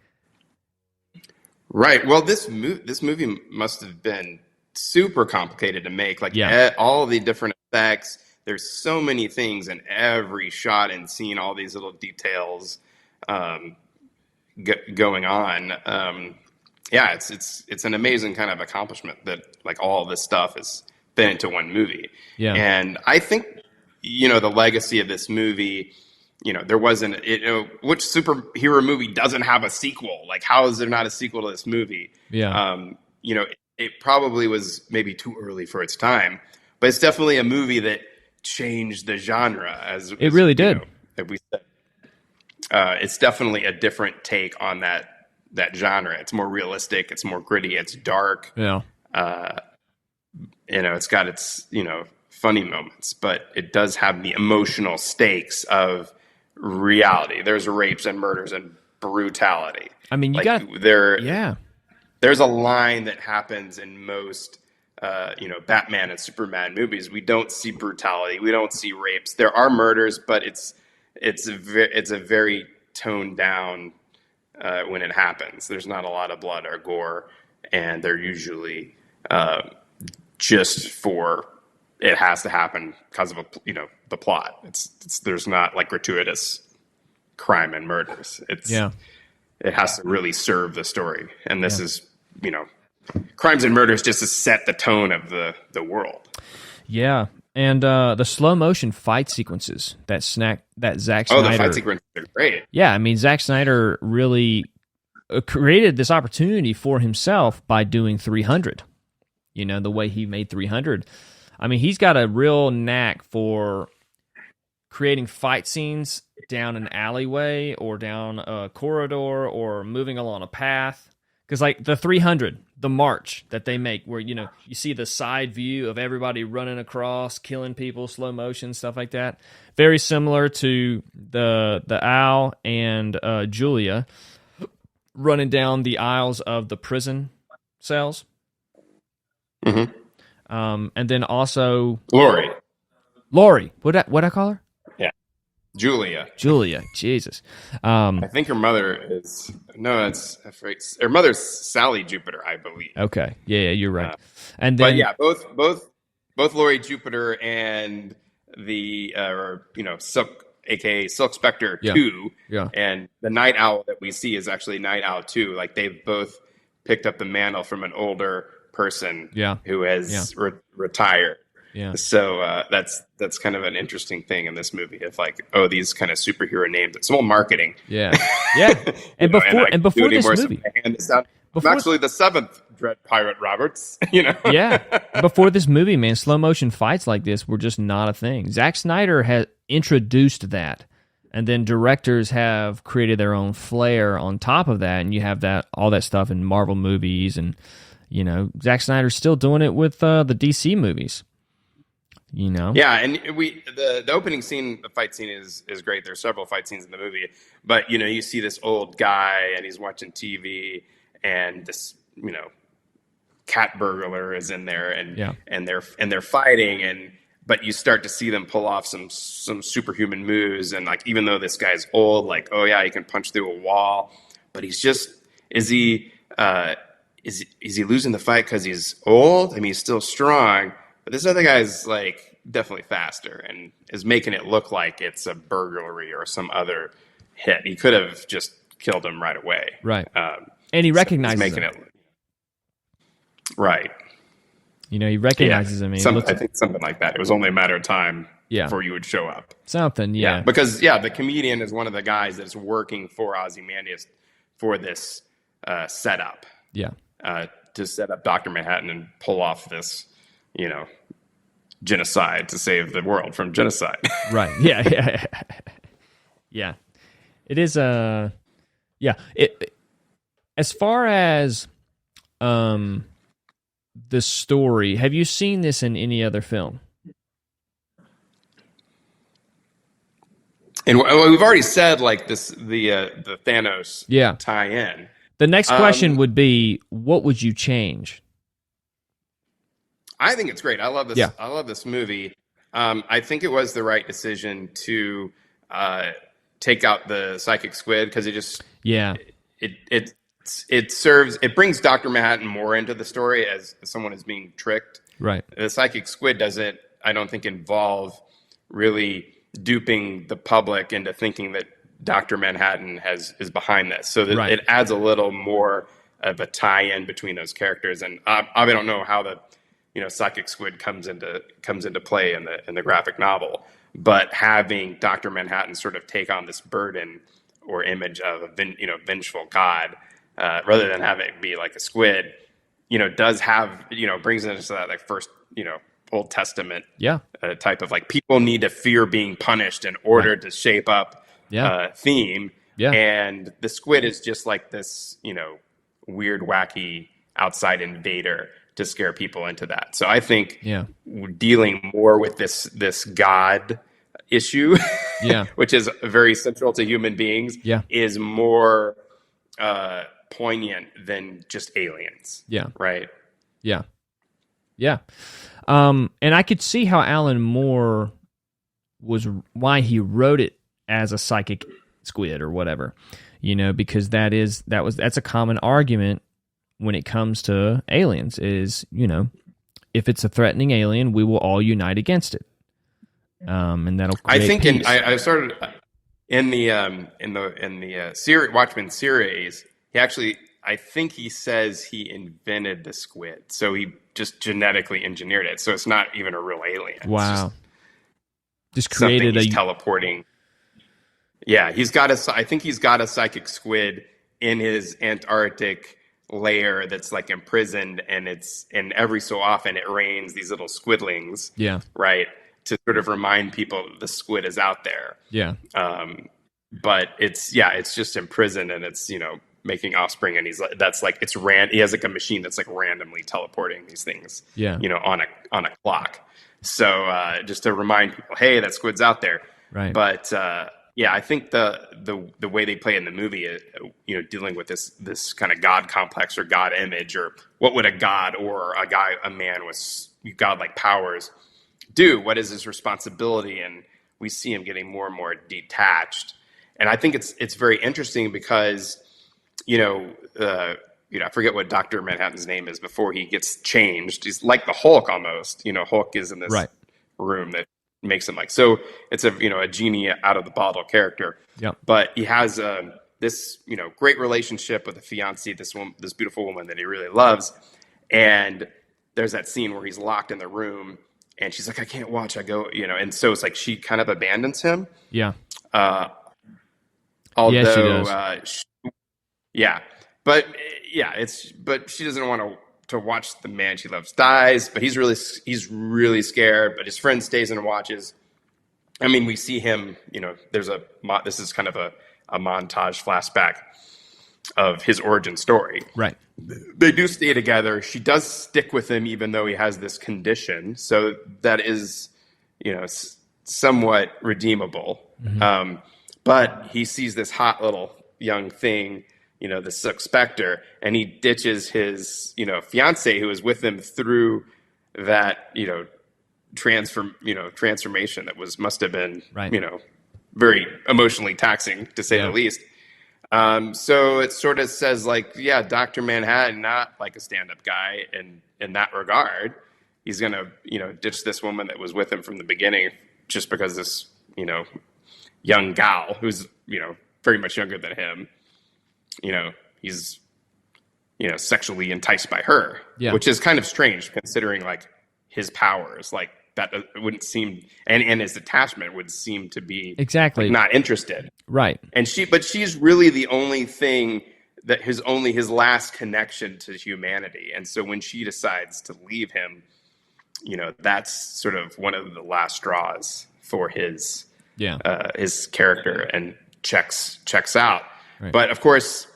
Right. Well, this movie must have been super complicated to make. Like all the different effects. There's so many things in every shot and scene. All these little details going on. It's an amazing kind of accomplishment that like all this stuff is fit into one movie. Yeah. And I think, the legacy of this movie, there wasn't, which superhero movie doesn't have a sequel? Like, how is there not a sequel to this movie? Yeah. It probably was maybe too early for its time, but it's definitely a movie that changed the genre. It really did. Like we said, it's definitely a different take on that genre. It's more realistic. It's more gritty. It's dark. Yeah. It's got its, funny moments, but it does have the emotional stakes of reality. There's rapes and murders and brutality. I mean, There's a line that happens in most, Batman and Superman movies. We don't see brutality. We don't see rapes. There are murders, but it's a very toned down when it happens. There's not a lot of blood or gore, and they're usually just for it has to happen because of the plot. There's not like gratuitous crime and murders. It has to really serve the story, and this is crimes and murders just to set the tone of the world. Yeah. And the slow motion fight sequences that Zack Snyder. Oh, the fight sequences are great. Yeah, I mean, Zack Snyder really created this opportunity for himself by doing 300. The way he made 300. I mean, he's got a real knack for creating fight scenes down an alleyway or down a corridor or moving along a path. Because like the 300, the march that they make where, you see the side view of everybody running across, killing people, slow motion, stuff like that. Very similar to the Owl and Julia running down the aisles of the prison cells. Mm-hmm. And then also... Lori. What'd I call her? Yeah. Julia, Jesus. I think her mother is... No, her mother's Sally Jupiter, I believe. Okay. Yeah, you're right. And then... But yeah, both Lori Jupiter and the, Silk, a.k.a. Silk Spectre 2, and the Night Owl that we see is actually Night Owl 2. Like, they've both picked up the mantle from an older person who has retired. Yeah. So that's kind of an interesting thing in this movie. Of like, these kind of superhero names. It's all marketing. Yeah, yeah. And before this movie, I'm actually the seventh Dread Pirate Roberts. Yeah. Before this movie, man, slow motion fights like this were just not a thing. Zack Snyder had introduced that, and then directors have created their own flair on top of that, and you have all that stuff in Marvel movies and. Zack Snyder's still doing it with the DC movies. Yeah, and the opening scene, the fight scene is great. There's several fight scenes in the movie, but you see this old guy and he's watching TV, and this cat burglar is in there, and they're fighting, but you start to see them pull off some superhuman moves, and like even though this guy's old, like he can punch through a wall, but is he losing the fight because he's old? I mean, he's still strong, but this other guy's like definitely faster and is making it look like it's a burglary or some other hit. He could have just killed him right away. Right. And he recognizes making him. It. Right. He recognizes him. I think something like that. It was only a matter of time before you would show up. Something, yeah. Because, the comedian is one of the guys that's working for Ozymandias for this setup. Yeah. To set up Dr. Manhattan and pull off this, genocide to save the world from genocide. Right. Yeah. Yeah. It is as far as the story, have you seen this in any other film? And we've already said like this, the Thanos tie-in. The next question would be, what would you change? I think it's great. I love this. Yeah. I love this movie. I think it was the right decision to take out the psychic squid because it just it brings Dr. Manhattan more into the story as someone is being tricked. Right. The psychic squid doesn't, I don't think, involve really duping the public into thinking that Dr. Manhattan is behind this. So that it adds a little more of a tie-in between those characters. And I don't know how Psychic Squid comes into play in the graphic novel. But having Dr. Manhattan sort of take on this burden or image of a vengeful god, rather than have it be like a squid, does have, brings us to that like first, Old Testament type of like people need to fear being punished in order to shape up theme. Yeah. And the squid is just like this, weird, wacky outside invader to scare people into that. So I think dealing more with this God issue, which is very central to human beings, is more poignant than just aliens. Yeah. Right. Yeah. Yeah. And I could see how Alan Moore why he wrote it as a psychic squid or whatever, because that's a common argument when it comes to aliens is, if it's a threatening alien, we will all unite against it. And that'll create I think peace. I started in the Watchmen series, he actually, I think he says he invented the squid. So he just genetically engineered it. So it's not even a real alien. Wow. Just created he's teleporting. Yeah, I think he's got a psychic squid in his Antarctic lair that's like imprisoned, and every so often it rains these little squidlings. Yeah. Right. To sort of remind people the squid is out there. Yeah. But it's just imprisoned, and it's, making offspring, and he has like a machine that's like randomly teleporting these things, on a clock. So just to remind people, hey, that squid's out there. Right. But I think the way they play in the movie, dealing with this kind of God complex or God image, or what would a god or a man with godlike powers do? What is his responsibility? And we see him getting more and more detached. And I think it's very interesting because, I forget what Dr. Manhattan's name is before he gets changed. He's like the Hulk almost. Hulk is in this room that makes him like, so it's a genie out of the bottle character. Yeah. But he has this, great relationship with a fiancée, this beautiful woman that he really loves. And there's that scene where he's locked in the room and she's like, I can't watch. I go, and so it's like she kind of abandons him. Yeah. Although, but she doesn't want to watch the man she loves dies, but he's really scared, but his friend stays and watches. I mean, we see him, this is kind of a montage flashback of his origin story. Right. They do stay together. She does stick with him, even though he has this condition. So that is, somewhat redeemable. Mm-hmm. But he sees this hot little young thing, the Silk Spectre, and he ditches his, fiance who was with him through that, transformation that must have been, very emotionally taxing, to say the least. So it sort of says like, Dr. Manhattan, not like a stand-up guy in that regard. He's going to, ditch this woman that was with him from the beginning just because this, young gal who's, very much younger than him, he's, sexually enticed by her, which is kind of strange considering like his powers, like that wouldn't seem, and his attachment would seem to be exactly like, not interested. Right. And she's really the only thing that his last connection to humanity. And so when she decides to leave him, that's sort of one of the last straws for his character, and checks out. Right. But of course,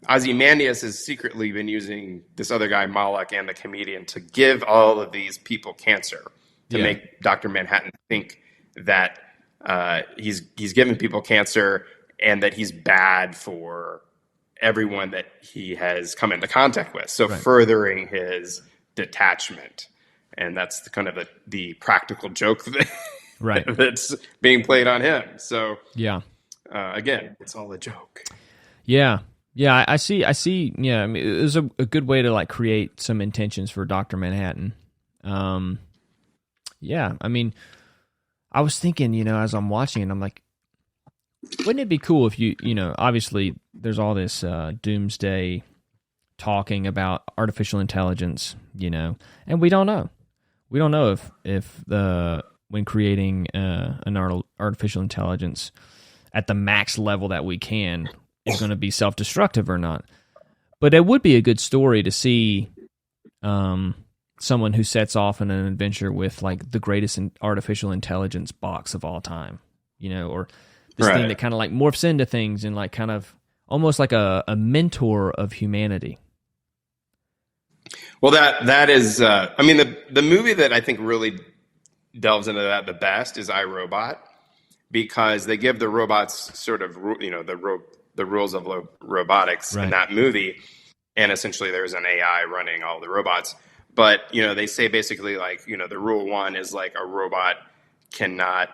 Ozymandias has secretly been using this other guy, Moloch, and the comedian to give all of these people cancer to make Dr. Manhattan think that he's giving people cancer and that he's bad for everyone that he has come into contact with. So furthering his detachment. And that's kind of the practical joke that's being played on him. So again, it's all a joke. Yeah. Yeah, I see. Yeah, I mean, it was a good way to like create some intentions for Dr. Manhattan. Yeah, I mean, I was thinking, as I'm watching it, I'm like, wouldn't it be cool if obviously there's all this doomsday talking about artificial intelligence, and we don't know. we don't know if when creating an artificial intelligence at the max level that we can is going to be self-destructive or not. But it would be a good story to see someone who sets off on an adventure with like the greatest artificial intelligence box of all time, or this thing that kind of like morphs into things and like kind of almost like a mentor of humanity. Well, that is, the movie that I think really delves into that the best is I, Robot, because they give the robots sort of, the rules of robotics in that movie. And essentially there's an AI running all the robots. But, they say basically like, the rule one is like a robot cannot,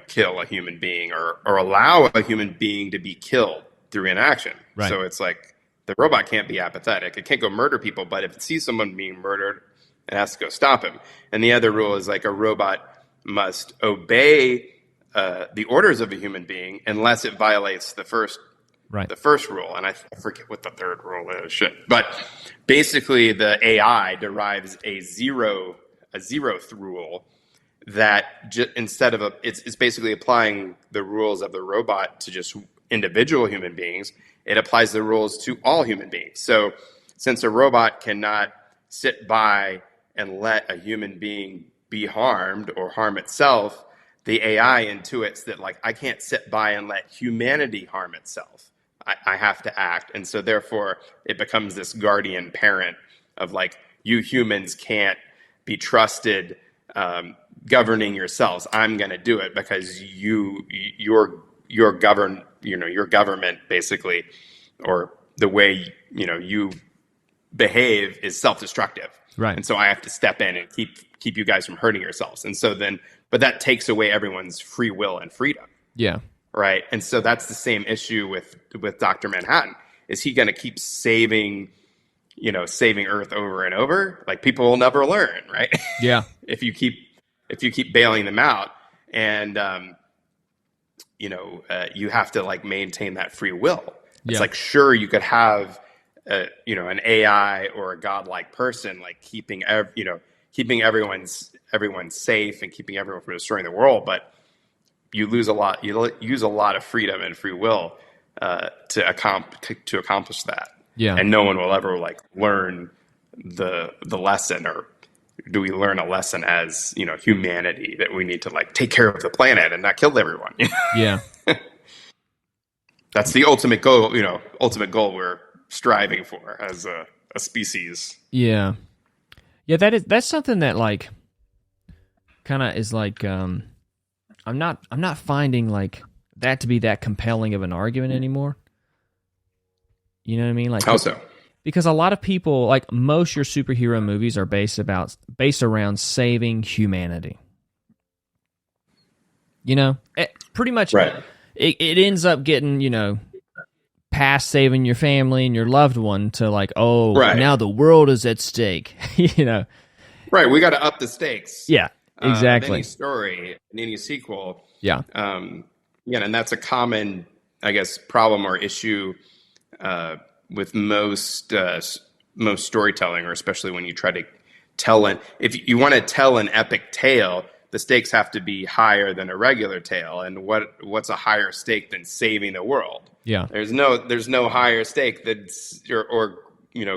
kill a human being or allow a human being to be killed through inaction. Right. So it's like the robot can't be apathetic. It can't go murder people, but if it sees someone being murdered, it has to go stop him. And the other rule is like a robot must obey the orders of a human being unless it violates the first rule. And I forget what the third rule is. But basically the AI derives a zeroth rule that instead of it's basically applying the rules of the robot to just individual human beings. It applies the rules to all human beings. So since a robot cannot sit by and let a human being be harmed or harm itself, the AI intuits that like, I can't sit by and let humanity harm itself. I have to act. And so therefore it becomes this guardian parent of like, you humans can't be trusted governing yourselves. I'm going to do it because your government basically, or the way, you behave is self-destructive. Right. And so I have to step in and keep you guys from hurting yourselves. And so then, but that takes away everyone's free will and freedom. Yeah. Right. And so that's the same issue with Dr. Manhattan. Is he going to keep saving Earth over and over? Like people will never learn. Right. Yeah. if you keep bailing them out and, you have to like maintain that free will. It's like, sure, you could have, an AI or a godlike person, like keeping everyone safe and keeping everyone from destroying the world. But you use a lot of freedom and free will to accomplish that. Yeah. And no one will ever like learn the lesson, or do we learn a lesson as, humanity that we need to like take care of the planet and not kill everyone? Yeah. That's the ultimate goal we're striving for as a species. Yeah. Yeah, that's something that like kind of is like I'm not finding like that to be that compelling of an argument anymore. You know what I mean? Like how so? Because a lot of people, like most your superhero movies are based around saving humanity. Pretty much right. It ends up getting, past saving your family and your loved one to like, now the world is at stake, Right, we got to up the stakes. Yeah, exactly. In any story, in any sequel. Yeah. And that's a common, I guess, problem or issue with most storytelling, or especially when you try to if you want to tell an epic tale, the stakes have to be higher than a regular tale. And what's a higher stake than saving the world? Yeah. There's no higher stake that's or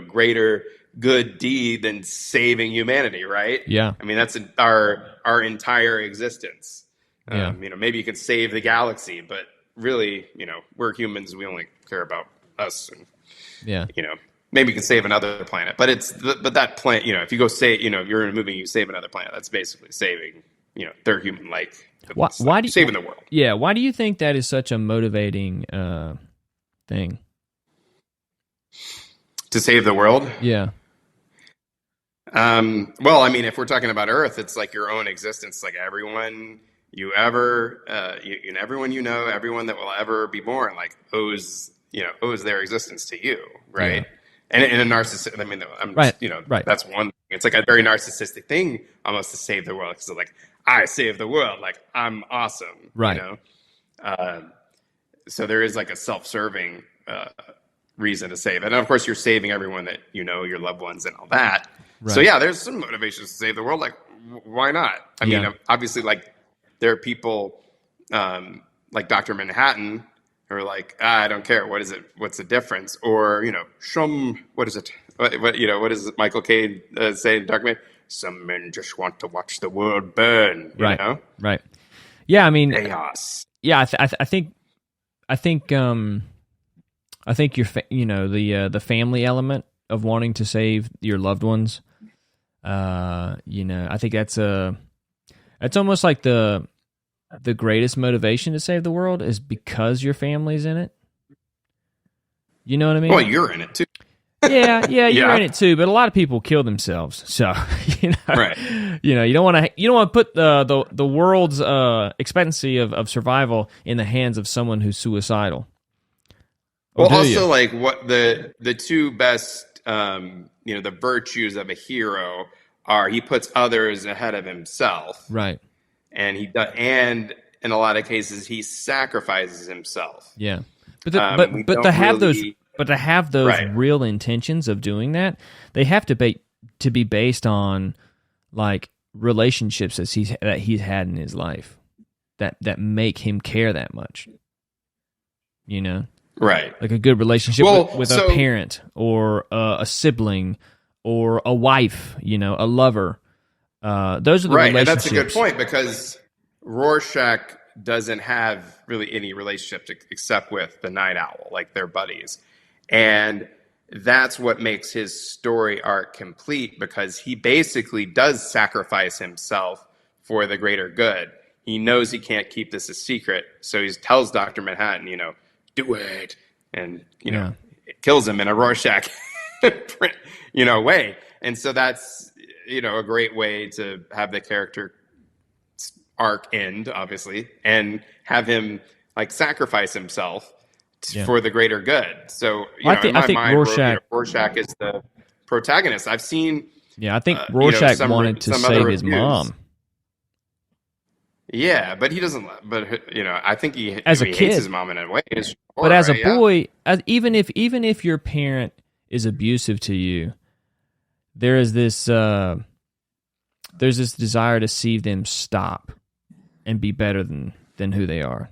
greater good deed than saving humanity, right? Yeah. I mean, that's our entire existence. Yeah. Maybe you can save the galaxy, but really, we're humans. We only care about us. And, maybe you can save another planet, but that planet, if you go you're in a movie and you save another planet, that's basically saving, their human life. Why do you, saving the world? Yeah. Why do you think that is such a motivating thing? To save the world? Yeah. Well, I mean, if we're talking about Earth, it's like your own existence. Like everyone you ever, everyone everyone that will ever be born, like owes their existence to you, right? Yeah. And in a narcissist, I mean, right. That's one thing. It's like a very narcissistic thing almost to save the world, because like I save the world, like I'm awesome, right? So there is like a self-serving reason to save it, and of course you're saving everyone that your loved ones and all that. Right. So yeah, there's some motivations to save the world. Like why not? I mean, obviously, like there are people like Dr. Manhattan who are like, I don't care. What is it? What's the difference? Or, what is it? What does Michael Caine say in Dark Man? Some men just want to watch the world burn. You know? Right. Yeah, I mean, chaos. Yeah, I think your the family element of wanting to save your loved ones. I think that's almost like the greatest motivation to save the world is because your family's in it. You know what I mean? Well, you're in it too. Yeah, you're in it too. But a lot of people kill themselves, so right. You don't want to put the world's expectancy of survival in the hands of someone who's suicidal. Well, also like what the two best the virtues of a hero are he puts others ahead of himself, right? And and in a lot of cases he sacrifices himself. Yeah, but to have those real intentions of doing that, they have to be based on like relationships that he's had in his life that make him care that much. Right. Like a good relationship with a parent or a sibling or a wife, a lover. Those are the relationships. And that's a good point because Rorschach doesn't have really any relationship except with the Night Owl, like they're buddies. And that's what makes his story arc complete because he basically does sacrifice himself for the greater good. He knows he can't keep this a secret, so he tells Dr. Manhattan, do it, and it kills him in a Rorschach way. And so that's a great way to have the character arc end, obviously, and have him like sacrifice himself for the greater good. So in my mind, Rorschach is the protagonist. I've seen. Yeah, I think Rorschach wanted to save his mom. Yeah, but he doesn't. But I think he kid hates his mom in a way. But as a boy, even if your parent is abusive to you, there is this desire to see them stop and be better than who they are.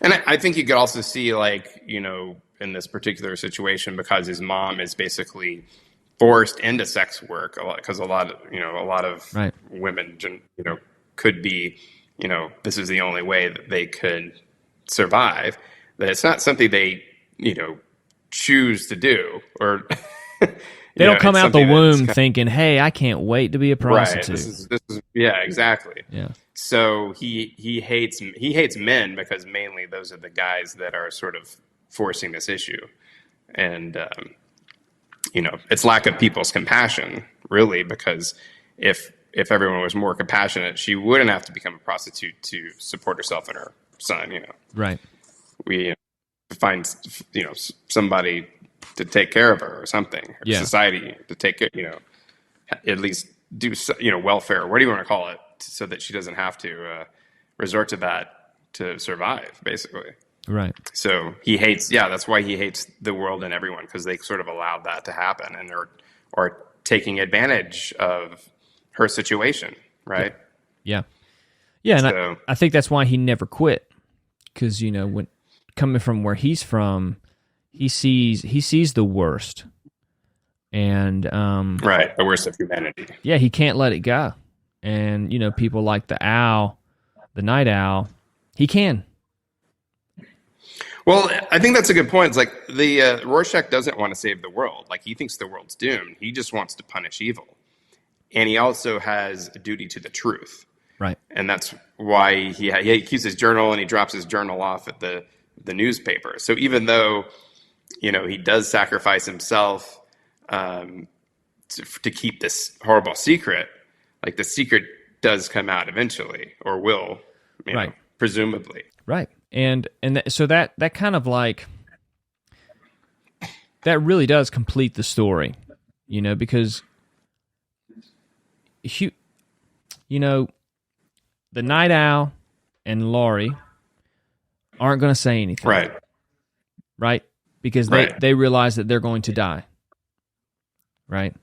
And I think you could also see, like, in this particular situation, because his mom is basically forced into sex work because a lot of right. women, could be, this is the only way that they could survive. That it's not something they, choose to do, or they don't come out the womb thinking, "Hey, I can't wait to be a prostitute." Right. This is exactly. Yeah. So he hates men because mainly those are the guys that are sort of forcing this issue, and it's lack of people's compassion, really, because if everyone was more compassionate, she wouldn't have to become a prostitute to support herself and her son. Right. We find somebody to take care of her or something. Or society to take care. At least do welfare. What do you want to call it? So that she doesn't have to resort to that to survive, basically. Right. So he hates. Yeah, that's why he hates the world and everyone, because they sort of allowed that to happen and are taking advantage of her situation, right? Yeah. And I think that's why he never quit, because when coming from where he's from, he sees the worst, and the worst of humanity. Yeah, he can't let it go, and people like the Night Owl, he can. Well, I think that's a good point. It's like the Rorschach doesn't want to save the world. Like, he thinks the world's doomed. He just wants to punish evil. And he also has a duty to the truth. Right. And that's why he keeps his journal, and he drops his journal off at the newspaper. So even though, he does sacrifice himself to keep this horrible secret, like, the secret does come out eventually, or will, presumably. Right. So that kind of like, that really does complete the story, because the Night Owl and Laurie aren't going to say anything. Right? Because they realize that they're going to die. Right?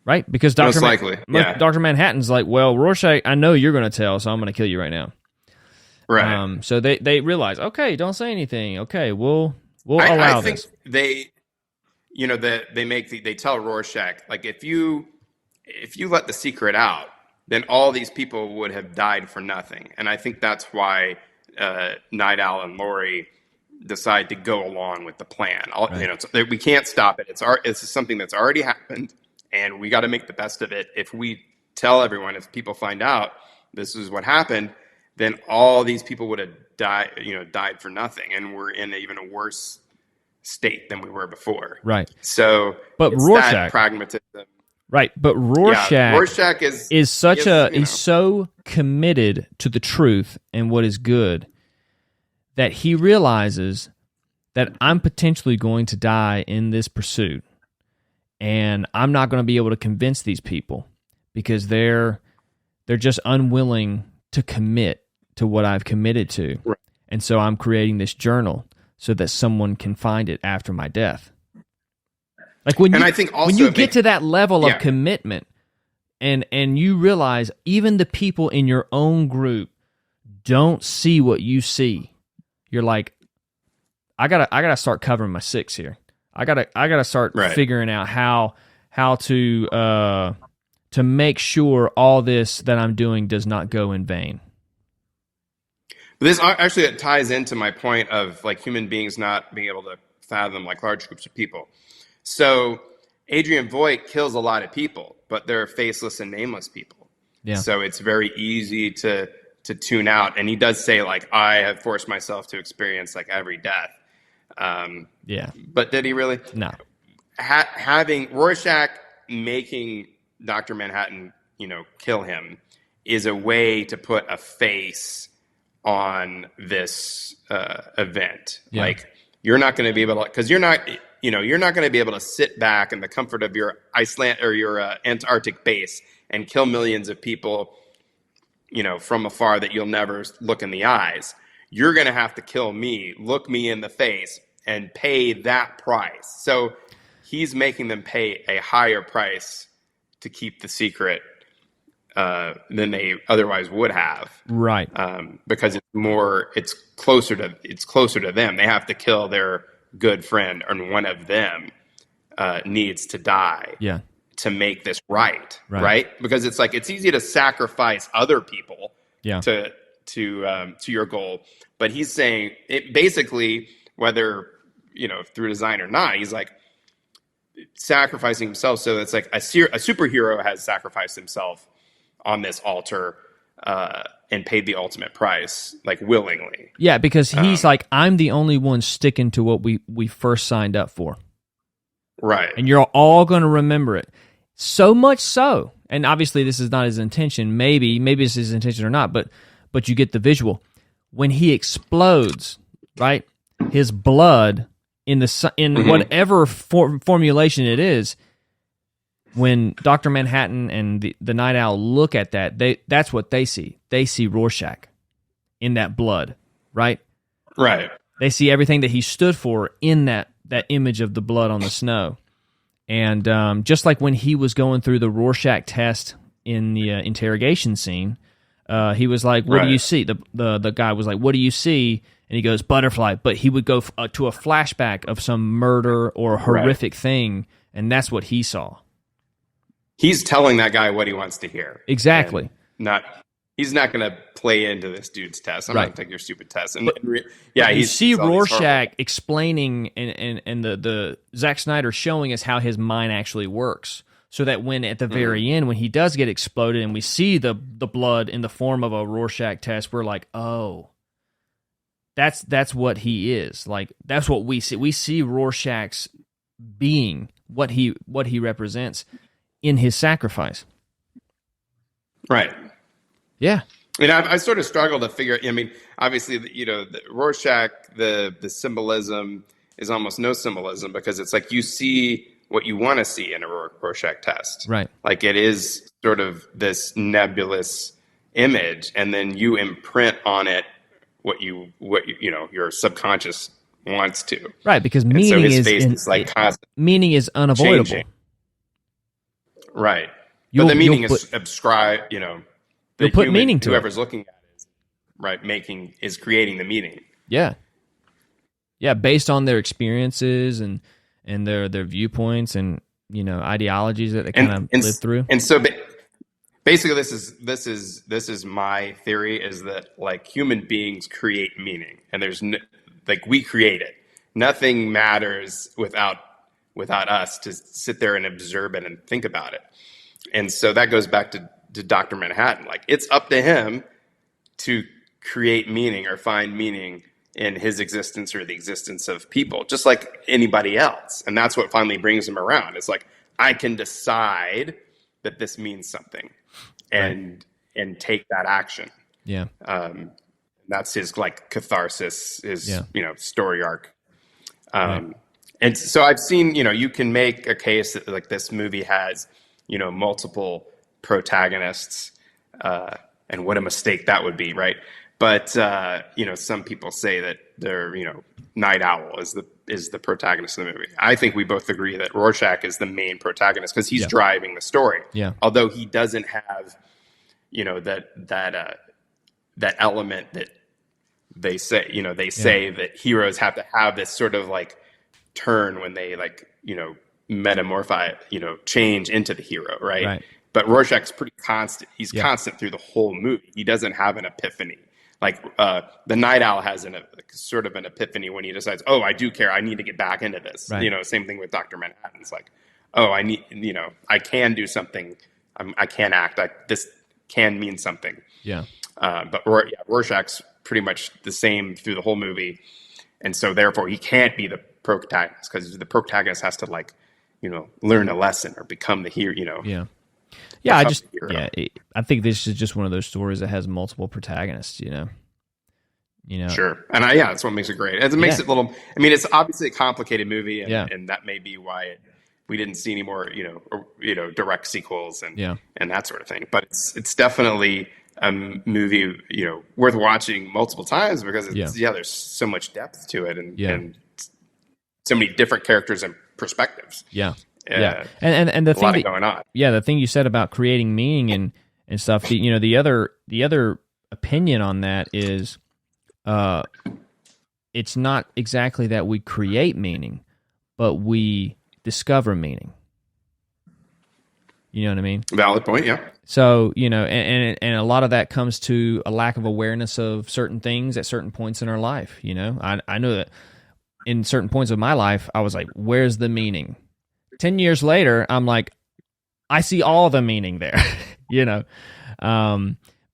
right? Because Most likely, yeah. Dr. Manhattan's like, well, Rorschach, I know you're going to tell, so I'm going to kill you right now. Right. So they realize, okay, don't say anything. Okay, we'll allow I think this. they tell Rorschach, like, if you let the secret out, then all these people would have died for nothing. And I think that's why Night Owl and Laurie decide to go along with the plan. We can't stop it. It's something that's already happened, and we got to make the best of it. If we tell everyone, if people find out this is what happened, then all these people would have died for nothing, and we're in even a worse state than we were before. Right. So, but it's Rorschach, that pragmatism. Right, but Rorschach is such he's so committed to the truth and what is good that he realizes that I'm potentially going to die in this pursuit, and I'm not going to be able to convince these people because they're just unwilling to commit to what I've committed to. Right. And so I'm creating this journal so that someone can find it after my death. Like when you get to that level of commitment and you realize even the people in your own group don't see what you see, you're like, I gotta start covering my six here. I gotta start figuring out how to make sure all this that I'm doing does not go in vain. This actually it ties into my point of like human beings not being able to fathom like large groups of people. So Adrian Voight kills a lot of people, but they're faceless and nameless people. Yeah. So it's very easy to tune out. And he does say like, I have forced myself to experience like every death. But did he really? No. Having Rorschach making Dr. Manhattan, kill him is a way to put a face on this event. Yeah. Like you're not going to be able to, because you're not going to be able to sit back in the comfort of your Iceland or your Antarctic base and kill millions of people, from afar that you'll never look in the eyes. You're going to have to kill me, look me in the face, and pay that price. So he's making them pay a higher price to keep the secret than they otherwise would have. Right. Because it's closer to them. They have to kill their good friend, and one of them needs to die to make this right? Because it's like it's easy to sacrifice other people to your goal, but he's saying it basically, whether through design or not, he's like sacrificing himself. So it's like a superhero has sacrificed himself on this altar and paid the ultimate price, like willingly. Yeah, because he's like, I'm the only one sticking to what we first signed up for. Right. And you're all going to remember it. So much so, and obviously this is not his intention, maybe it's his intention or not, but you get the visual. When he explodes, right, his blood in whatever formulation it is, when Dr. Manhattan and the Night Owl look at that, that's what they see. They see Rorschach in that blood, right? Right. They see everything that he stood for in that image of the blood on the snow. And just like when he was going through the Rorschach test in the interrogation scene, he was like, what do you see? The guy was like, what do you see? And he goes, butterfly. But he would go to a flashback of some murder or horrific thing, and that's what he saw. He's telling that guy what he wants to hear. Exactly. He's not going to play into this dude's test. I'm not going to take your stupid test. And you see Rorschach explaining and the Zack Snyder showing us how his mind actually works, so that when at the very end, when he does get exploded and we see the blood in the form of a Rorschach test, we're like, oh, that's what he is. Like that's what we see. We see Rorschach's being, what he represents in his sacrifice. Right. Yeah. And I sort of struggle to figure. I mean, obviously, the Rorschach, the symbolism is almost no symbolism, because it's like you see what you want to see in a Rorschach test. Right. Like it is sort of this nebulous image, and then you imprint on it what your subconscious wants to. Right, because meaning is like meaning is unavoidable. Changing. Right. But the meaning is ascribed, you'll put meaning to whoever's it. looking at it is, right, is creating the meaning. Yeah. Yeah, based on their experiences and their viewpoints and, ideologies that they kind of live through. And so basically this is my theory, is that like human beings create meaning, and there's we create it. Nothing matters without us to sit there and observe it and think about it. And so that goes back to Dr. Manhattan. Like, it's up to him to create meaning or find meaning in his existence or the existence of people, just like anybody else. And that's what finally brings him around. It's like, I can decide that this means something and take that action. Yeah. That's his like catharsis, his, story arc. Right. And so I've seen, you can make a case that like this movie has, multiple protagonists, and what a mistake that would be. Right. But, some people say that they're, Night Owl is the protagonist of the movie. I think we both agree that Rorschach is the main protagonist because he's driving the story. Yeah. Although he doesn't have, that element that they say, say that heroes have to have this sort of like turn when they like, metamorphize, change into the hero. Right. But Rorschach's pretty constant. He's constant through the whole movie. He doesn't have an epiphany. Like the Night Owl has sort of an epiphany when he decides, oh, I do care. I need to get back into this. Right. Same thing with Dr. Manhattan. It's like, oh, I need, I can do something. I can act. This can mean something. Yeah. But Rorschach's pretty much the same through the whole movie. And so therefore he can't be the protagonist because the protagonist has to like, learn a lesson or become the hero, Yeah. Yeah, I think this is just one of those stories that has multiple protagonists, Sure. And that's what makes it great. It makes it it's obviously a complicated movie, and that may be why we didn't see any more, direct sequels and that sort of thing. But it's definitely a movie, worth watching multiple times because there's so much depth to it and so many different characters and perspectives. Yeah. Yeah, and the thing going on. Yeah, the thing you said about creating meaning and stuff. The other opinion on that is, it's not exactly that we create meaning, but we discover meaning. You know what I mean? Valid point. Yeah. So and a lot of that comes to a lack of awareness of certain things at certain points in our life. I know that in certain points of my life, I was like, "Where's the meaning?" 10 years later, I'm like, I see all the meaning there, but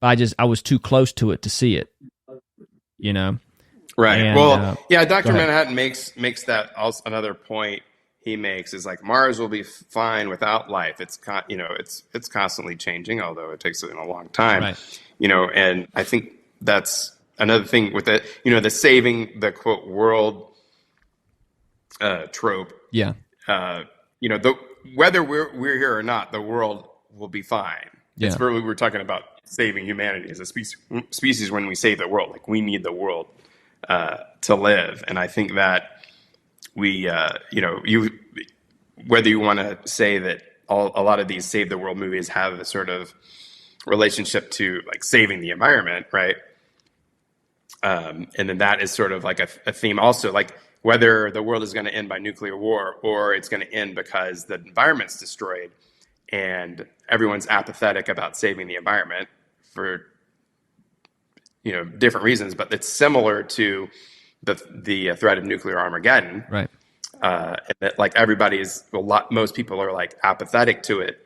I was too close to it to see it, Right. And, Dr. Manhattan makes that also another point he makes is like Mars will be fine without life. It's it's constantly changing, although it takes a long time, right. And I think that's another thing with it, the saving the quote world trope. Yeah. Whether we're here or not, the world will be fine. Yeah. It's really, we're talking about saving humanity as a species when we save the world. Like, we need the world to live. And I think that we, whether you want to say that a lot of these save the world movies have a sort of relationship to like saving the environment, right? And then that is sort of like a theme also, like whether the world is going to end by nuclear war or it's going to end because the environment's destroyed and everyone's apathetic about saving the environment for different reasons, but it's similar to the threat of nuclear Armageddon, right? And that like most people are like apathetic to it.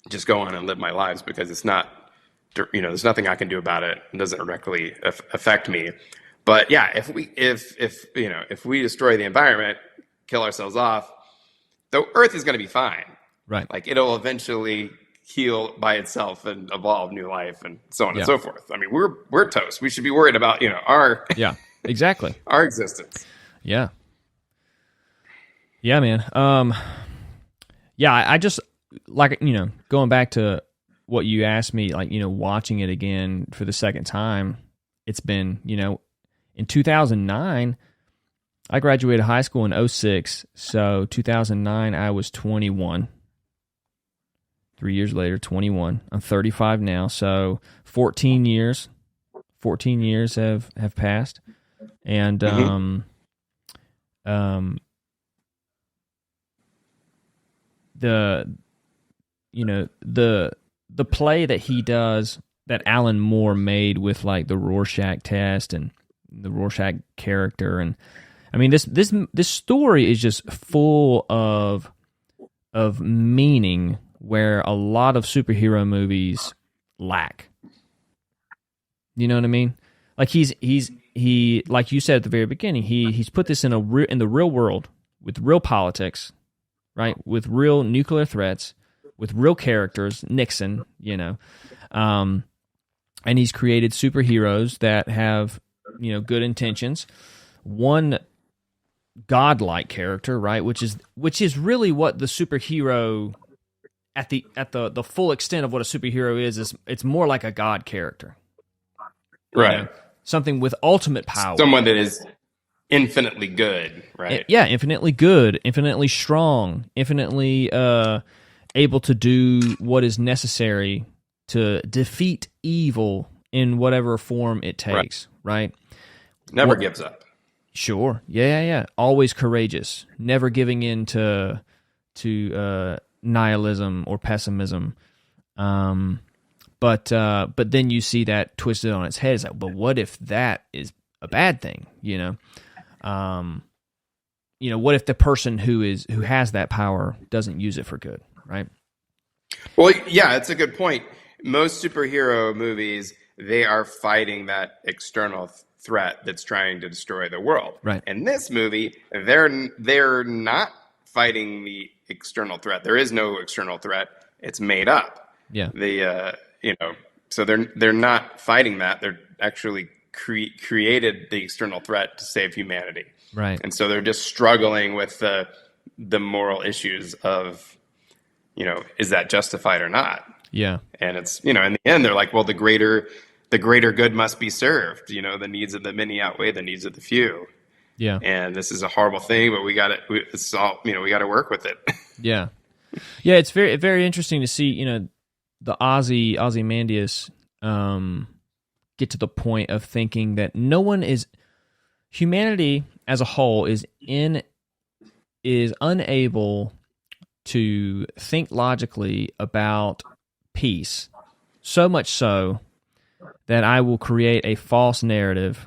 Just go on and live my lives because it's not, there's nothing I can do about it. It doesn't directly affect me. But yeah, if we destroy the environment, kill ourselves off, the Earth is going to be fine. Right. Like it'll eventually heal by itself and evolve new life and so on and so forth. I mean, we're toast. We should be worried about, our exactly our existence. Yeah. Yeah, man. I just like, going back to what you asked me, like, watching it again for the second time, it's been, in 2009, I graduated high school in 2006. So 2009, I was 21. 3 years later, 21. I'm 35 now, so 14 years. 14 years have passed, and the play that he does, that Alan Moore made with like the Rorschach test and the Rorschach character, and I mean this story is just full of meaning where a lot of superhero movies lack. You know what I mean? Like he like you said at the very beginning, he's put this in the real world with real politics, right? With real nuclear threats, with real characters, Nixon, and he's created superheroes that have, good intentions. One godlike character, right, which is really what the superhero at the full extent of what a superhero is it's more like a god character. Right. Something with ultimate power. Someone that is infinitely good, right? Yeah, infinitely good, infinitely strong, infinitely able to do what is necessary to defeat evil in whatever form it takes, right? Never gives up. Sure. Yeah. Always courageous, never giving in to nihilism or pessimism. But then you see that twisted on its head. It's like, but what if that is a bad thing? What if the person who has that power doesn't use it for good, right? Well, yeah, it's a good point. Most superhero movies, they are fighting that external threat that's trying to destroy the world. Right. In this movie, they're not fighting the external threat. There is no external threat. It's made up. Yeah. So they're not fighting that. They're actually created the external threat to save humanity. Right. And so they're just struggling with the moral issues of, is that justified or not? Yeah. And it's, in the end, they're like, well, the greater good must be served. The needs of the many outweigh the needs of the few. Yeah. And this is a horrible thing, but we got to work with it. Yeah. Yeah. It's very, very interesting to see, the Ozymandias get to the point of thinking that humanity as a whole is unable to think logically about peace, so much so that I will create a false narrative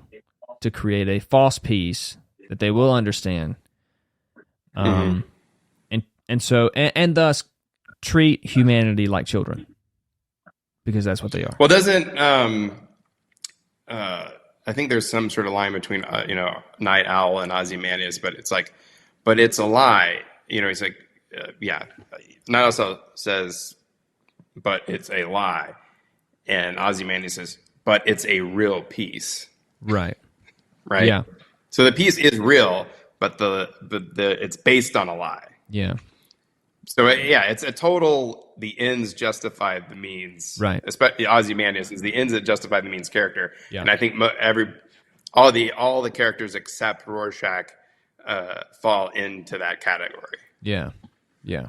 to create a false peace that they will understand, and thus treat humanity like children, because that's what they are. Well, doesn't I think there's some sort of line between Night Owl and Ozymandias, but it's like, but it's a lie. He's like, Night Owl says, but it's a lie, and Ozymandias says, but it's a real peace. Right. Right. Yeah. So the peace is real, but the it's based on a lie. Yeah. So it's a total the ends justify the means. Right. Especially Ozymandias is the ends that justify the means character. Yeah. And I think all the characters except Rorschach fall into that category. Yeah. Yeah.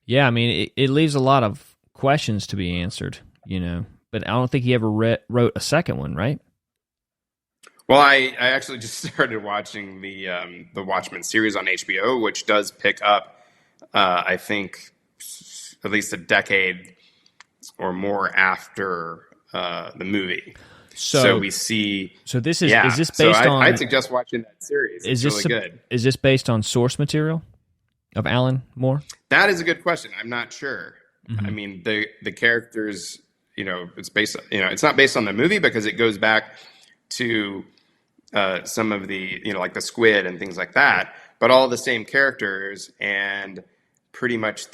Yeah. I mean, it leaves a lot of questions to be answered, but I don't think he ever wrote a second one, right? Well, I actually just started watching the Watchmen series on HBO, which does pick up, I think, at least a decade or more after the movie. So we see. So this is this based on? I'd suggest watching that series. It's really good. Is this based on source material of Alan Moore? That is a good question. I'm not sure. Mm-hmm. I mean, the characters, it's based. It's not based on the movie because it goes back to some of the, like the squid and things like that, but all the same characters and pretty much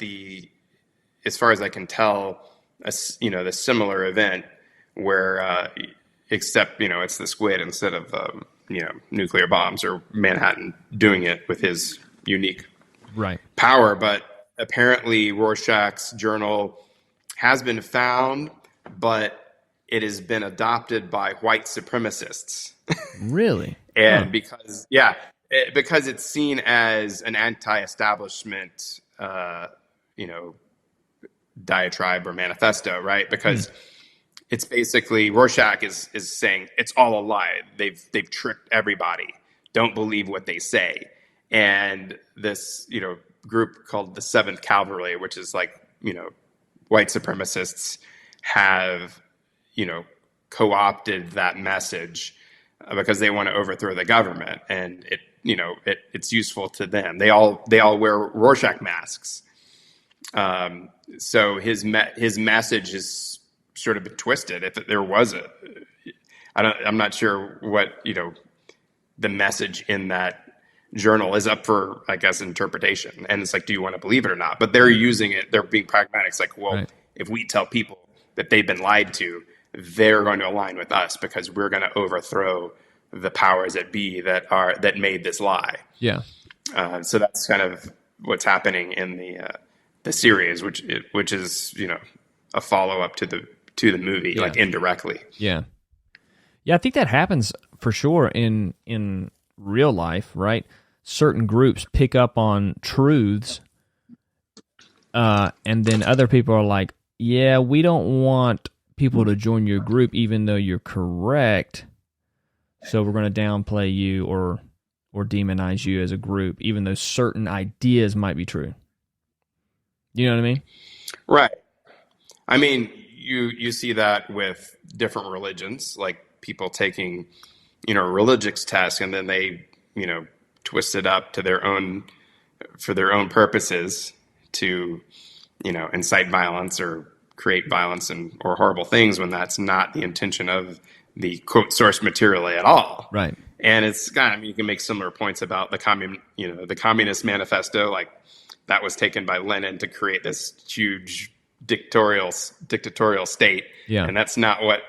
as far as I can tell, the similar event where, except, it's the squid instead of, nuclear bombs or Manhattan doing it with his unique power. But apparently Rorschach's journal has been found, but it has been adopted by white supremacists. Really? And because it's seen as an anti-establishment, diatribe or manifesto, right? Because it's basically Rorschach is saying it's all a lie. They've tricked everybody. Don't believe what they say. And this, group called the Seventh Cavalry, which is like, white supremacists have, co-opted that message because they want to overthrow the government, and it's useful to them. They all wear Rorschach masks. So his message is sort of been twisted. If there was I'm not sure what, the message in that journal is up for, I guess, interpretation. And it's like, do you want to believe it or not? But they're using it. They're being pragmatic. It's like, well, right. If we tell people that they've been lied to, they're going to align with us because we're going to overthrow the powers that be that made this lie. Yeah. So that's kind of what's happening in the series, which is, a follow up to the movie, like indirectly. Yeah. Yeah. I think that happens for sure in real life, right? Certain groups pick up on truths, and then other people are like, yeah, we don't want people to join your group even though you're correct, so we're going to downplay you or demonize you as a group even though certain ideas might be true. You know what I mean? Right. I mean, you see that with different religions, like people taking, a religious test, and then they, twist it up to for their own purposes to, incite violence or create violence or horrible things when that's not the intention of the quote source material at all. Right. And it's you can make similar points about the Communist Manifesto, like that was taken by Lenin to create this huge dictatorial state. Yeah. And that's not what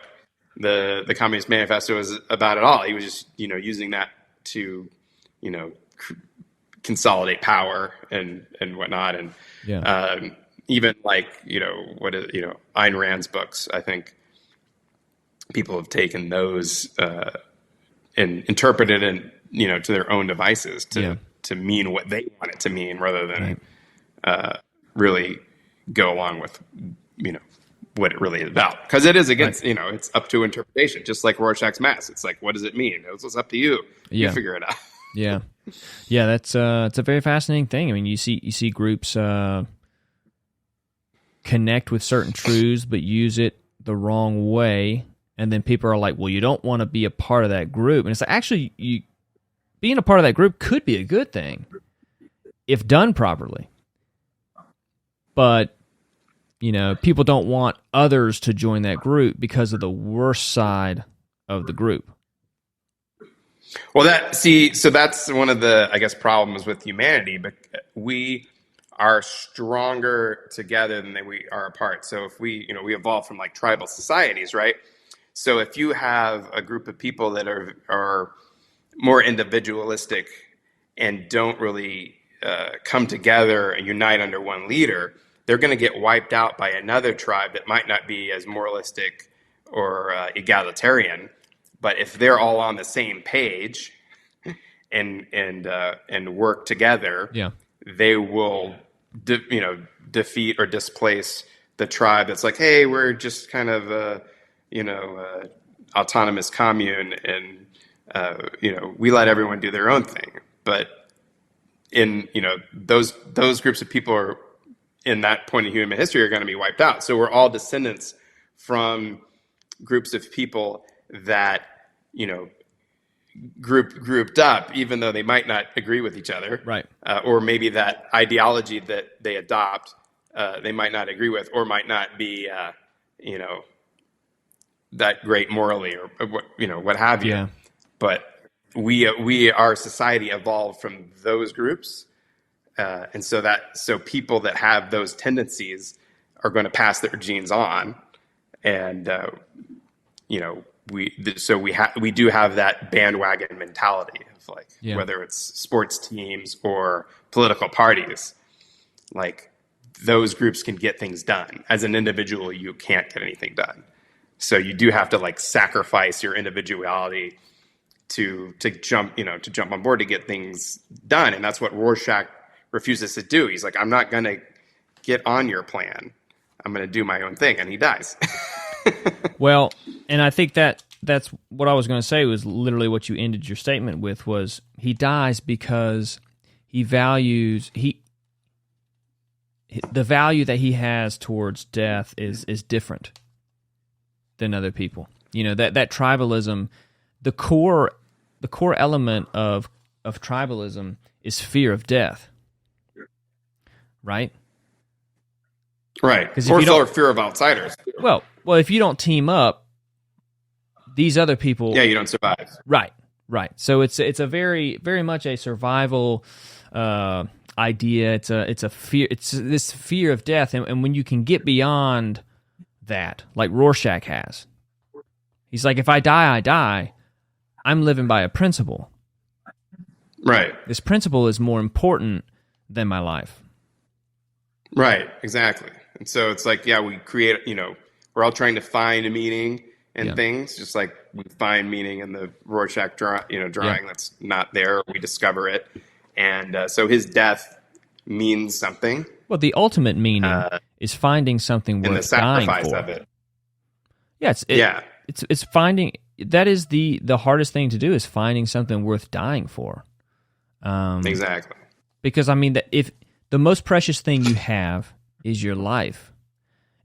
the Communist Manifesto was about at all. He was just, using that to, consolidate power and whatnot. And even like, Ayn Rand's books, I think people have taken those and interpreted it, to their own devices to mean what they want it to mean rather than really go along with, what it really is about. Because it is against, it's up to interpretation, just like Rorschach's mask. It's like, what does it mean? It's up to you. Yeah. You figure it out. Yeah. Yeah, that's it's a very fascinating thing. I mean, you see groups connect with certain truths but use it the wrong way, and then people are like, well, you don't want to be a part of that group. And it's like, actually, being a part of that group could be a good thing if done properly. But people don't want others to join that group because of the worst side of the group. Well, so that's one of the, I guess, problems with humanity, but we are stronger together than we are apart. So if we evolved from like tribal societies, right? So if you have a group of people that are more individualistic and don't really come together and unite under one leader, they're going to get wiped out by another tribe that might not be as moralistic or egalitarian. But if they're all on the same page and work together, they will defeat or displace the tribe that's like, hey, we're just kind of autonomous commune, and we let everyone do their own thing. But in those groups of people are in that point of human history are going to be wiped out. So we're all descendants from groups of people that grouped up, even though they might not agree with each other, right? Or maybe that ideology that they adopt, they might not agree with, or might not be, that great morally, or what have you. Yeah. But our society evolved from those groups, and so people that have those tendencies are going to pass their genes on, and we do have that bandwagon mentality of like, whether it's sports teams or political parties, like those groups can get things done. As an individual, you can't get anything done. So you do have to like sacrifice your individuality to jump on board to get things done. And that's what Rorschach refuses to do. He's like, I'm not going to get on your plan. I'm going to do my own thing, and he dies. Well, and I think that's what I was going to say was literally what you ended your statement with was he dies because he values the value that he has towards death is different than other people. You know, that tribalism, the core element of tribalism is fear of death. Right? Right. Or fear of outsiders. Well, if you don't team up, these other people, you don't survive. Right. So it's a very, very much a survival idea. It's a fear. It's this fear of death, and when you can get beyond that, like Rorschach has, he's like, if I die, I die. I'm living by a principle. Right. This principle is more important than my life. Right. Exactly. And so it's like, we create. We're all trying to find a meaning in things, just like we find meaning in the Rorschach drawing that's not there. We discover it. And so his death means something. Well, the ultimate meaning is finding something worth dying for. And the sacrifice of it. Yeah, it's finding. That is the hardest thing to do is finding something worth dying for. Exactly. Because I mean, if the most precious thing you have is your life,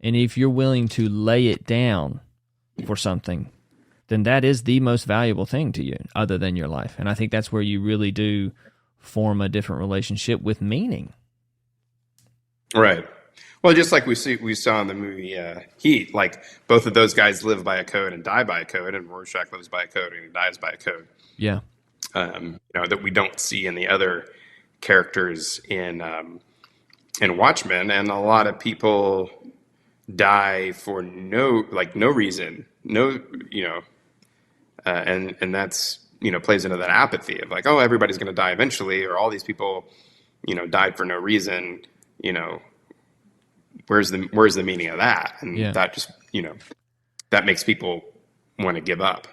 and if you're willing to lay it down for something, then that is the most valuable thing to you, other than your life. And I think that's where you really do form a different relationship with meaning. Right. Well, just like we saw in the movie Heat, like both of those guys live by a code and die by a code, and Rorschach lives by a code and he dies by a code. Yeah. That we don't see in the other characters in Watchmen, and a lot of people die for no reason, and that's plays into that apathy of like, oh, everybody's going to die eventually, or all these people died for no reason. Where's the meaning of that? And that just that makes people want to give up,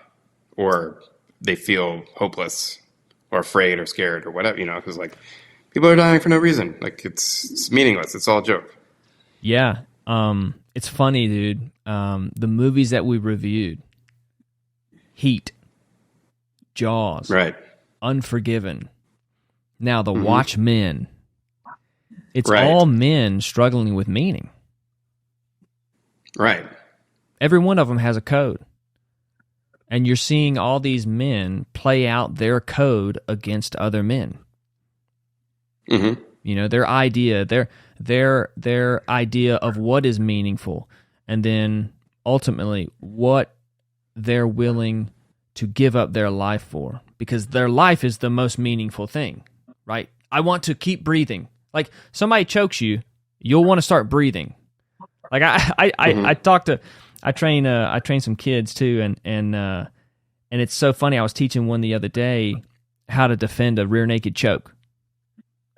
or they feel hopeless or afraid or scared or whatever, because like people are dying for no reason. Like it's meaningless. It's all a joke. Yeah. It's funny, dude. The movies that we reviewed, Heat, Jaws, right, Unforgiven, now the Watchmen. It's all men struggling with meaning. Right. Every one of them has a code. And you're seeing all these men play out their code against other men. Mm-hmm. Their idea, their idea of what is meaningful, and then ultimately what they're willing to give up their life for, because their life is the most meaningful thing, right? I want to keep breathing. Like somebody chokes you, you'll want to start breathing. Like I train some kids too, and it's so funny. I was teaching one the other day how to defend a rear naked choke.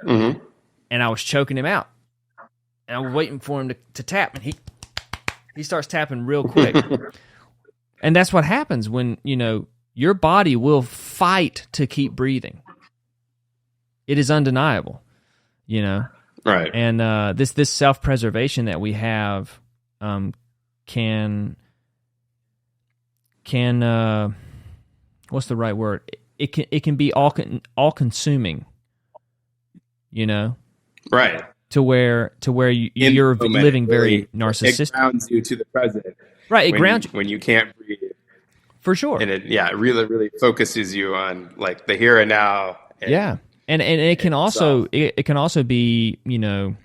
Mm-hmm. And I was choking him out, and I was waiting for him to tap, and he starts tapping real quick. And that's what happens when your body will fight to keep breathing. It is undeniable, Right. And this self-preservation that we have can what's the right word? It can be all consuming, Right. To where you're living very narcissistic. It grounds you to the present. Right. It grounds you when you can't breathe. For sure. And it really, really focuses you on like the here and now. And it can also be kind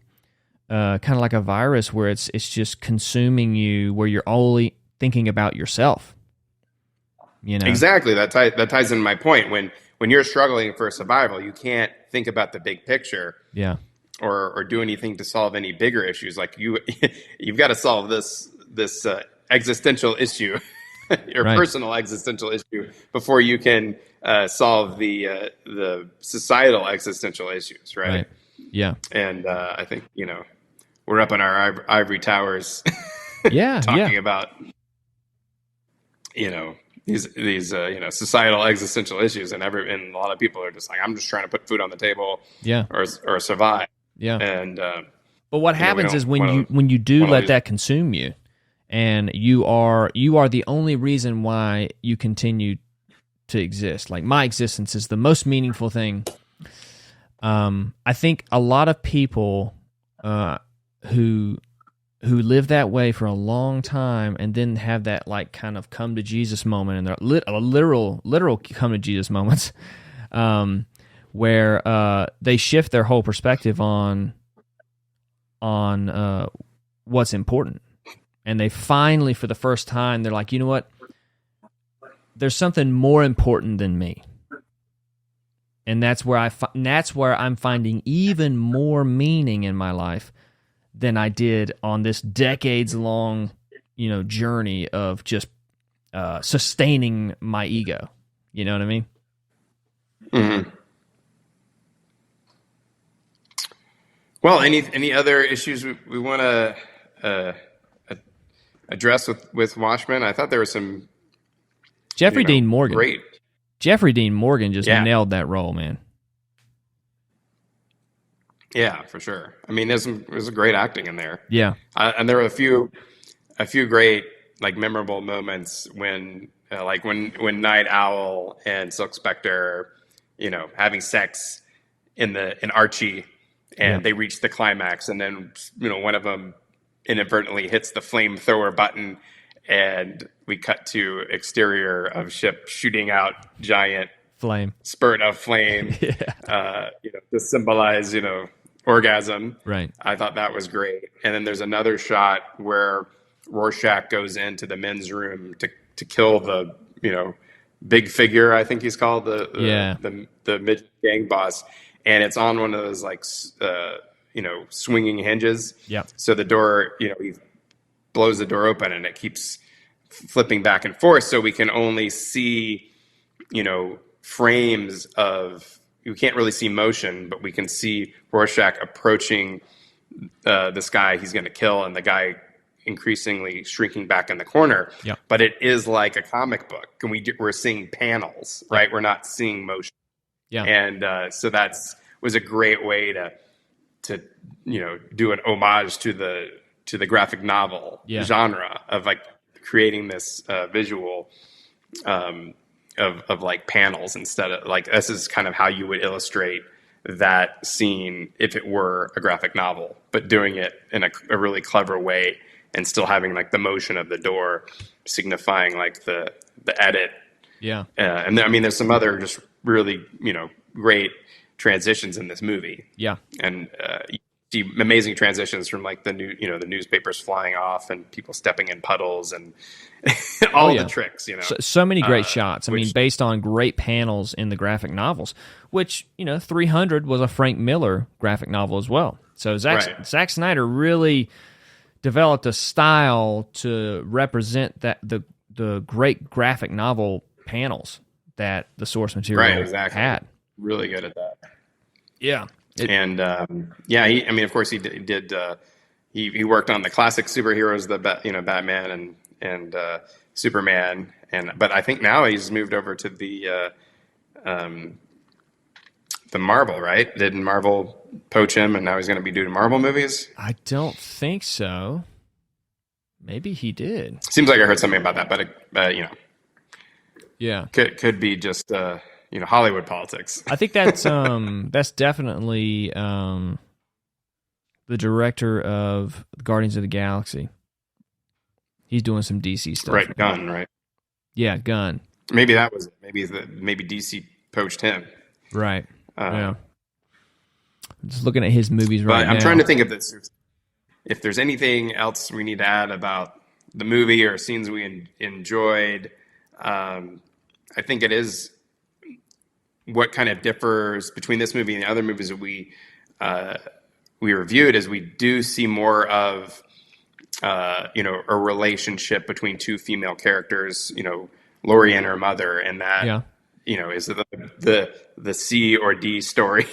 of like a virus where it's just consuming you, where you're only thinking about yourself. Exactly. That ties into my point. When you're struggling for survival, you can't think about the big picture. Yeah. Or do anything to solve any bigger issues. Like you've got to solve this existential issue, your personal existential issue, before you can solve the societal existential issues, right? Yeah. And I think we're up in our ivory towers, talking about these societal existential issues, and a lot of people are just like, I'm just trying to put food on the table, or survive. Yeah. And But what happens is when you do let that consume you, and you are the only reason why you continue to exist. Like, my existence is the most meaningful thing. I think a lot of people who live that way for a long time and then have that like kind of come to Jesus moment, and they're literal come to Jesus moments, where they shift their whole perspective on what's important. And they finally, for the first time, they're like, you know what? There's something more important than me. And that's where I'm finding even more meaning in my life than I did on this decades-long, journey of just sustaining my ego. You know what I mean? Mm-hmm. Well, any other issues we want to address with Watchmen? I thought there was some Jeffrey Dean Morgan. Great. Jeffrey Dean Morgan just nailed that role, man. Yeah, for sure. I mean, there's great acting in there. Yeah, and there were a few great like memorable moments when Night Owl and Silk Spectre, having sex in Archie, and they reach the climax, and then one of them inadvertently hits the flamethrower button, and we cut to exterior of ship shooting out giant flame spurt of flame, to symbolize orgasm. Right. I thought that was great. And then there's another shot where Rorschach goes into the men's room to kill the big figure, I think he's called, the mid gang boss, and it's on one of those like swinging hinges. Yeah. So the door, he blows the door open and it keeps flipping back and forth, so we can only see frames of, you can't really see motion, but we can see Rorschach approaching this guy he's going to kill, and the guy increasingly shrinking back in the corner. Yeah. But it is like a comic book, and we're seeing panels, right? We're not seeing motion. Yeah. And so was a great way to do an homage to the graphic novel genre of like creating this visual of like panels, instead of like, this is kind of how you would illustrate that scene if it were a graphic novel, but doing it in a really clever way, and still having like the motion of the door signifying like the edit. Yeah. And then, I mean, there's some other just really, great transitions in this movie. Yeah. And you see amazing transitions from like the newspapers flying off and people stepping in puddles and all the tricks, So many great shots. I mean, based on great panels in the graphic novels, which, 300 was a Frank Miller graphic novel as well. So Zack Snyder really developed a style to represent that the great graphic novel panels that the source material had. Really good at that. Yeah. Of course he did. He worked on the classic superheroes, Batman and Superman, but I think now he's moved over to the Marvel, right? Didn't Marvel poach him, and now he's going to be doing Marvel movies? I don't think so. Maybe he did. Seems like I heard something about that, but yeah, could be just Hollywood politics. I think that's definitely the director of Guardians of the Galaxy. He's doing some DC stuff. Right, Gunn, right? Yeah, Gunn. Maybe that was it. Maybe DC poached him. Right. Yeah. I'm just looking at his movies right now. I'm trying to think if there's anything else we need to add about the movie or scenes we enjoyed. I think it is what kind of differs between this movie and the other movies that we reviewed is we do see more of a relationship between two female characters, Lori and her mother, and that is the C or D story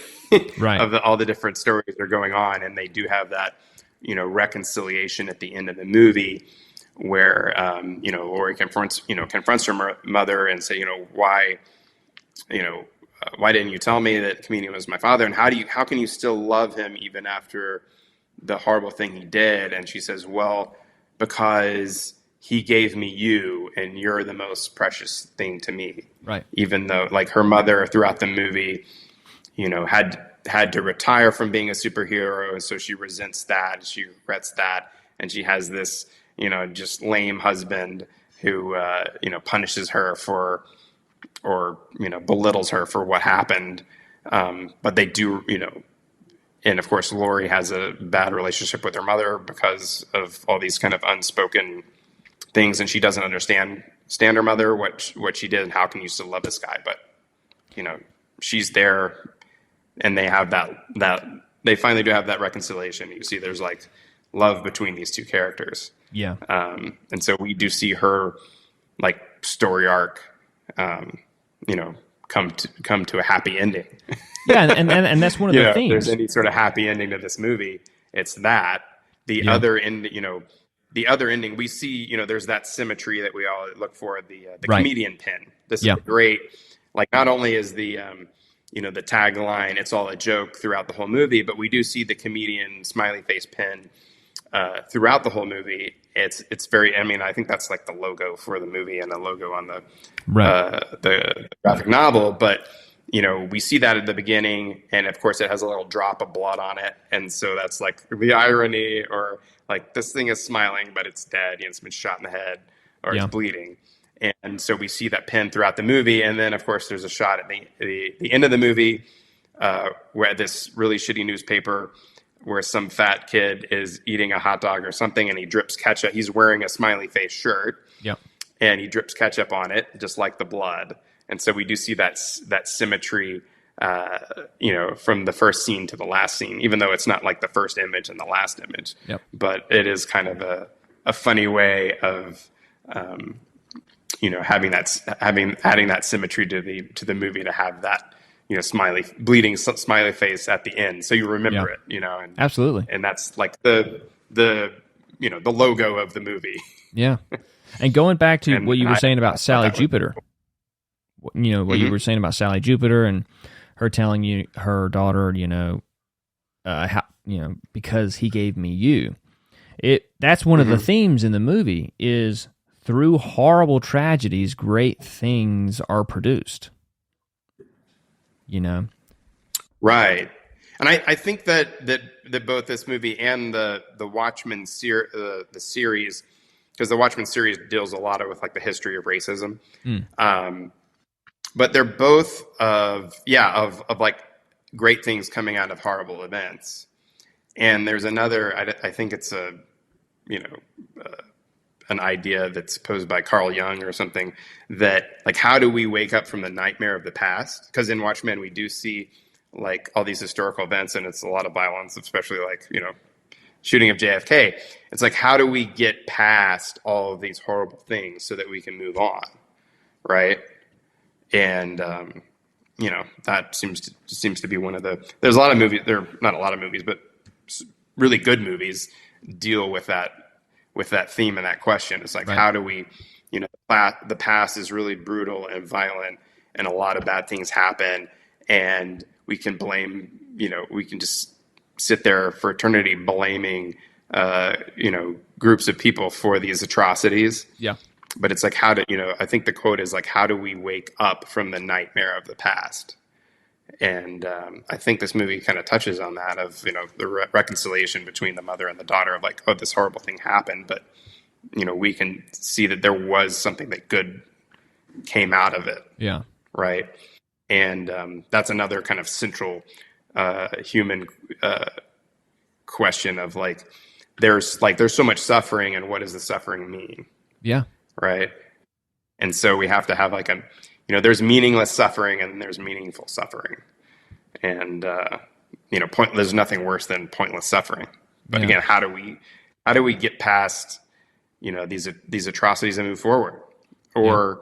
right. of all the different stories that are going on, and they do have that reconciliation at the end of the movie where Lori confronts her mother and say, why didn't you tell me that Comedian was my father, and how can you still love him even after the horrible thing he did, and she says, well, because he gave me you, and you're the most precious thing to me. Right. Even though, like, her mother throughout the movie, you know, had to retire from being a superhero, and so she resents that, she regrets that, and she has this, you know, just lame husband who, you know, punishes her for, or, you know, belittles her for what happened. But they do, you know, and of course, Lori has a bad relationship with her mother because of all these kind of unspoken things, and she doesn't understand her mother, what she did, and how can you still love this guy? But, you know, she's there, and they have that they finally do have that reconciliation. You see, there's like love between these two characters. Yeah. And so we do see her like story arc, you know, come to a happy ending. Yeah, and that's one of the themes. If there's any sort of happy ending to this movie, it's that. The other end, you know, the other ending, we see, you know, there's that symmetry that we all look for, the right. comedian pin. This is great. Like, not only is the, you know, the tagline, it's all a joke throughout the whole movie, but we do see the comedian smiley face pin throughout the whole movie. It's very, I mean, I think that's like the logo for the movie and the logo on the graphic novel. But, you know, we see that at the beginning, and of course it has a little drop of blood on it. And so that's like the irony, or like, this thing is smiling, but it's dead. You know, it's been shot in the head, or it's bleeding. And so we see that pin throughout the movie. And then of course there's a shot at the end of the movie where this really shitty newspaper, where some fat kid is eating a hot dog or something, and he drips ketchup. He's wearing a smiley face shirt, and he drips ketchup on it, just like the blood. And so we do see that symmetry, you know, from the first scene to the last scene, even though it's not like the first image and the last image. But it is kind of a funny way of, you know, adding that symmetry to the movie, to have that, you know, bleeding smiley face at the end, so you remember it, you know. And, absolutely, and that's like the you know, the logo of the movie. Yeah, and going back to what you were saying about Sally Jupiter, you know, what you were saying about Sally Jupiter and her telling you, her daughter, you know, how, you know, because he gave me you. That's one of the themes in the movie is, through horrible tragedies, great things are produced. You know, right? And I think that both this movie and the Watchmen the series, because the Watchmen series deals a lot with like the history of racism, but they're both of like great things coming out of horrible events. And there's another, I think it's a, you know, an idea that's posed by Carl Jung or something, that like, how do we wake up from the nightmare of the past? Because in Watchmen, we do see like all these historical events, and it's a lot of violence, especially like, you know, shooting of JFK. It's like, how do we get past all of these horrible things so that we can move on, right? And you know, that seems to be one of the. There's a lot of movies. There are not a lot of movies, but really good movies deal with that theme and that question. It's like, how do we, you know, the past is really brutal and violent, and a lot of bad things happen, and we can blame, you know, we can just sit there for eternity blaming, you know, groups of people for these atrocities. Yeah. But it's like, how do, you know, I think the quote is like, how do we wake up from the nightmare of the past? And I think this movie kind of touches on that, of, you know, the reconciliation between the mother and the daughter, of like, oh, this horrible thing happened, but, you know, we can see that there was something that good came out of it. Yeah. Right. And that's another kind of central human question of like, there's so much suffering, and what does the suffering mean? Yeah. Right. And so we have to have like you know, there's meaningless suffering and there's meaningful suffering. And, you know, there's nothing worse than pointless suffering. But again, how do we get past, you know, these atrocities and move forward? Or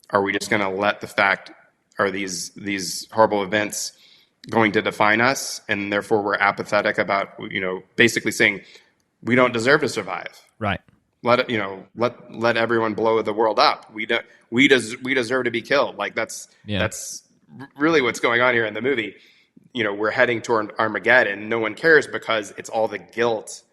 are we just going to let the fact, are these horrible events going to define us, and therefore we're apathetic about, you know, basically saying we don't deserve to survive. Right. Let it, you know, let everyone blow the world up. We deserve to be killed. Like that's really what's going on here in the movie. we're heading toward Armageddon. No one cares because it's all the guilt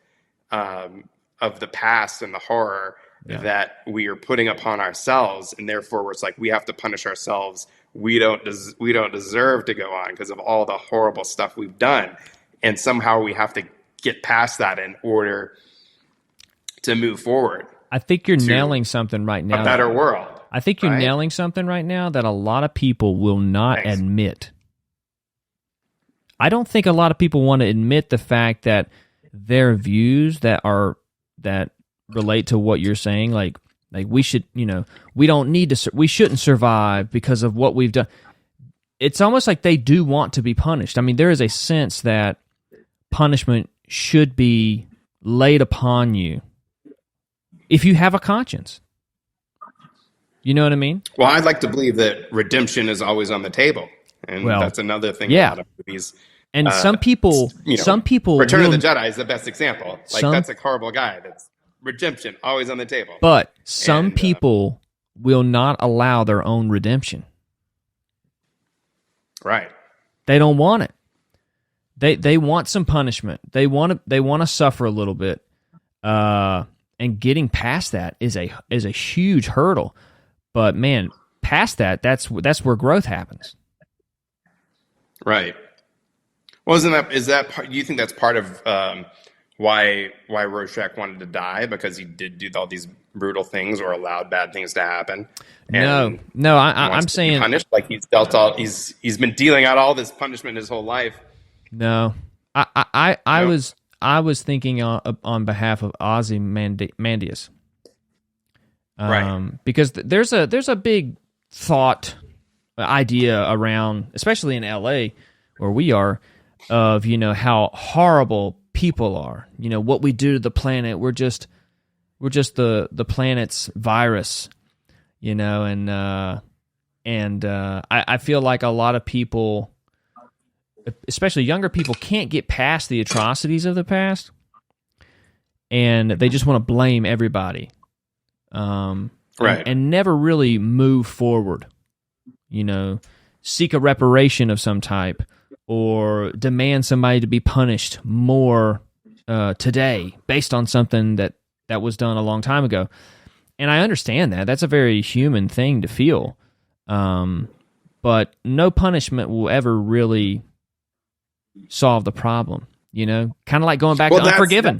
of the past and the horror that we are putting upon ourselves, and therefore it's like we have to punish ourselves. We don't deserve to go on because of all the horrible stuff we've done, and somehow we have to get past that in order to move forward. I think you're nailing something right now. A better world. I think you're nailing something right now that a lot of people will not admit. I don't think a lot of people want to admit the fact that their views that relate to what you're saying, like we should, we don't need to, we shouldn't survive because of what we've done. It's almost like they do want to be punished. I mean, there is a sense that punishment should be laid upon you if you have a conscience. You know what I mean? Well, I'd like to believe that redemption is always on the table. And that's another thing a lot of movies. And some people Return of the Jedi is the best example. Like, that's a horrible guy. That's redemption, always on the table. But some people will not allow their own redemption. Right. They don't want it. They want some punishment. They want to suffer a little bit. And getting past that is a huge hurdle. But man, past that, that's where growth happens. Right. Well, is that part, do you think that's part of why Rorschach wanted to die, because he did do all these brutal things or allowed bad things to happen? No, I'm saying punished, like he's been dealing out all this punishment his whole life. No, I was thinking on behalf of Ozymandias. Right. Because there's a big thought idea around, especially in LA where we are, of how horrible people are. What we do to the planet. We're just the planet's virus. And I feel like a lot of people, especially younger people, can't get past the atrocities of the past, and they just want to blame everybody. Right. And never really move forward, seek a reparation of some type or demand somebody to be punished more today based on something that was done a long time ago. And I understand that. That's a very human thing to feel. But no punishment will ever really solve the problem, kind of like going back to Unforgiven.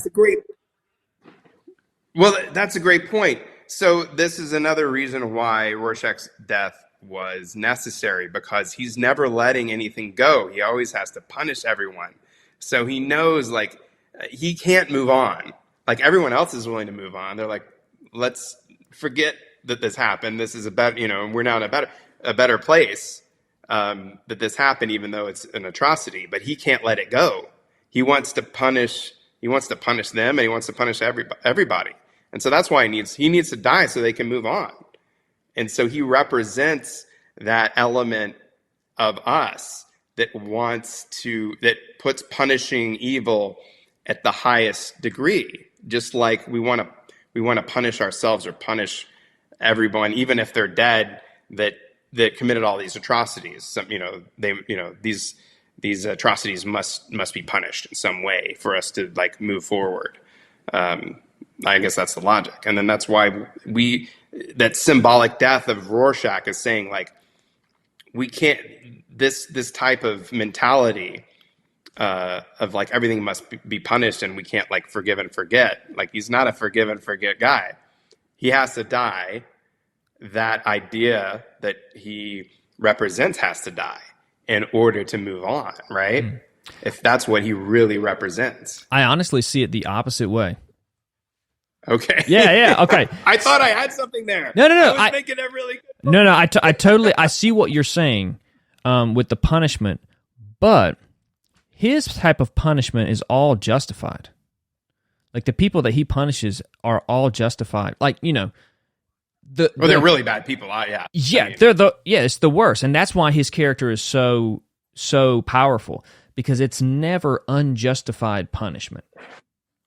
That's a great point. So this is another reason why Rorschach's death was necessary, because he's never letting anything go. He always has to punish everyone. So he knows, like, he can't move on. Like, everyone else is willing to move on. They're like, let's forget that this happened. This is we're now in a better place that this happened, even though it's an atrocity. But he can't let it go. He wants to punish them, and he wants to punish everybody. And so that's why he needs to die so they can move on. And so he represents that element of us that puts punishing evil at the highest degree. Just like we want to punish ourselves or punish everyone, even if they're dead, that committed all these atrocities. These atrocities must be punished in some way for us to, like, move forward. I guess that's the logic. And then that's why that symbolic death of Rorschach is saying, like, we can't, this type of mentality of, like, everything must be punished and we can't, like, forgive and forget. Like, he's not a forgive and forget guy. He has to die. That idea that he represents has to die in order to move on, right? Mm. If that's what he really represents. I honestly see it the opposite way. Okay. Yeah. Okay. I thought I had something there. No. I was thinking it really good. No. I totally. I see what you're saying with the punishment, but his type of punishment is all justified. Like, the people that he punishes are all justified. Like, they're really bad people. Yeah. Yeah, it's the worst, and that's why his character is so powerful, because it's never unjustified punishment,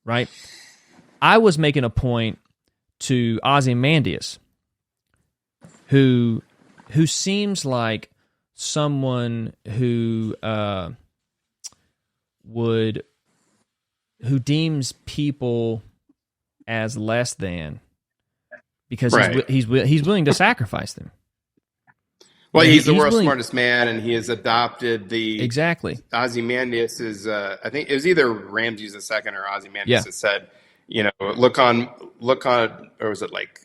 right? I was making a point to Ozymandias, who seems like someone who who deems people as less than because he's willing to sacrifice them. Well, he's the world's smartest man, and he has adopted the exactly. Ozymandias is I think it was either Ramses II or Ozymandias that said, look on, or was it like,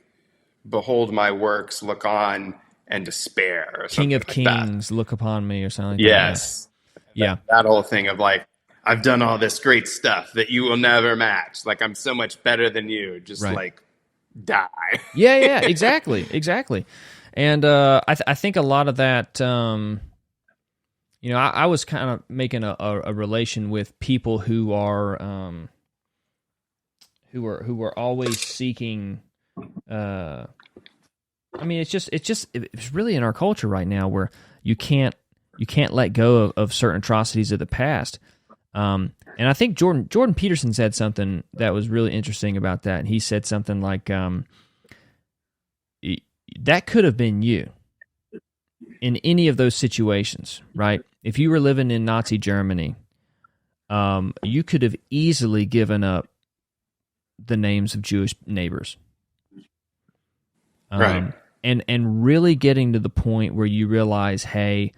behold my works, look on and despair. Or King of like Kings, look upon me, or something like that. Yes. Yeah. That whole thing of like, I've done all this great stuff that you will never match. Like, I'm so much better than you. Just like die. Yeah, exactly. And I think a lot of that, I was kind of making a relation with people who are always seeking. It's really in our culture right now where you can't let go of certain atrocities of the past. And I think Jordan Peterson said something that was really interesting about that. And he said something like, that could have been you in any of those situations, right? If you were living in Nazi Germany, you could have easily given up the names of Jewish neighbors. Right. And really getting to the point where you realize, hey,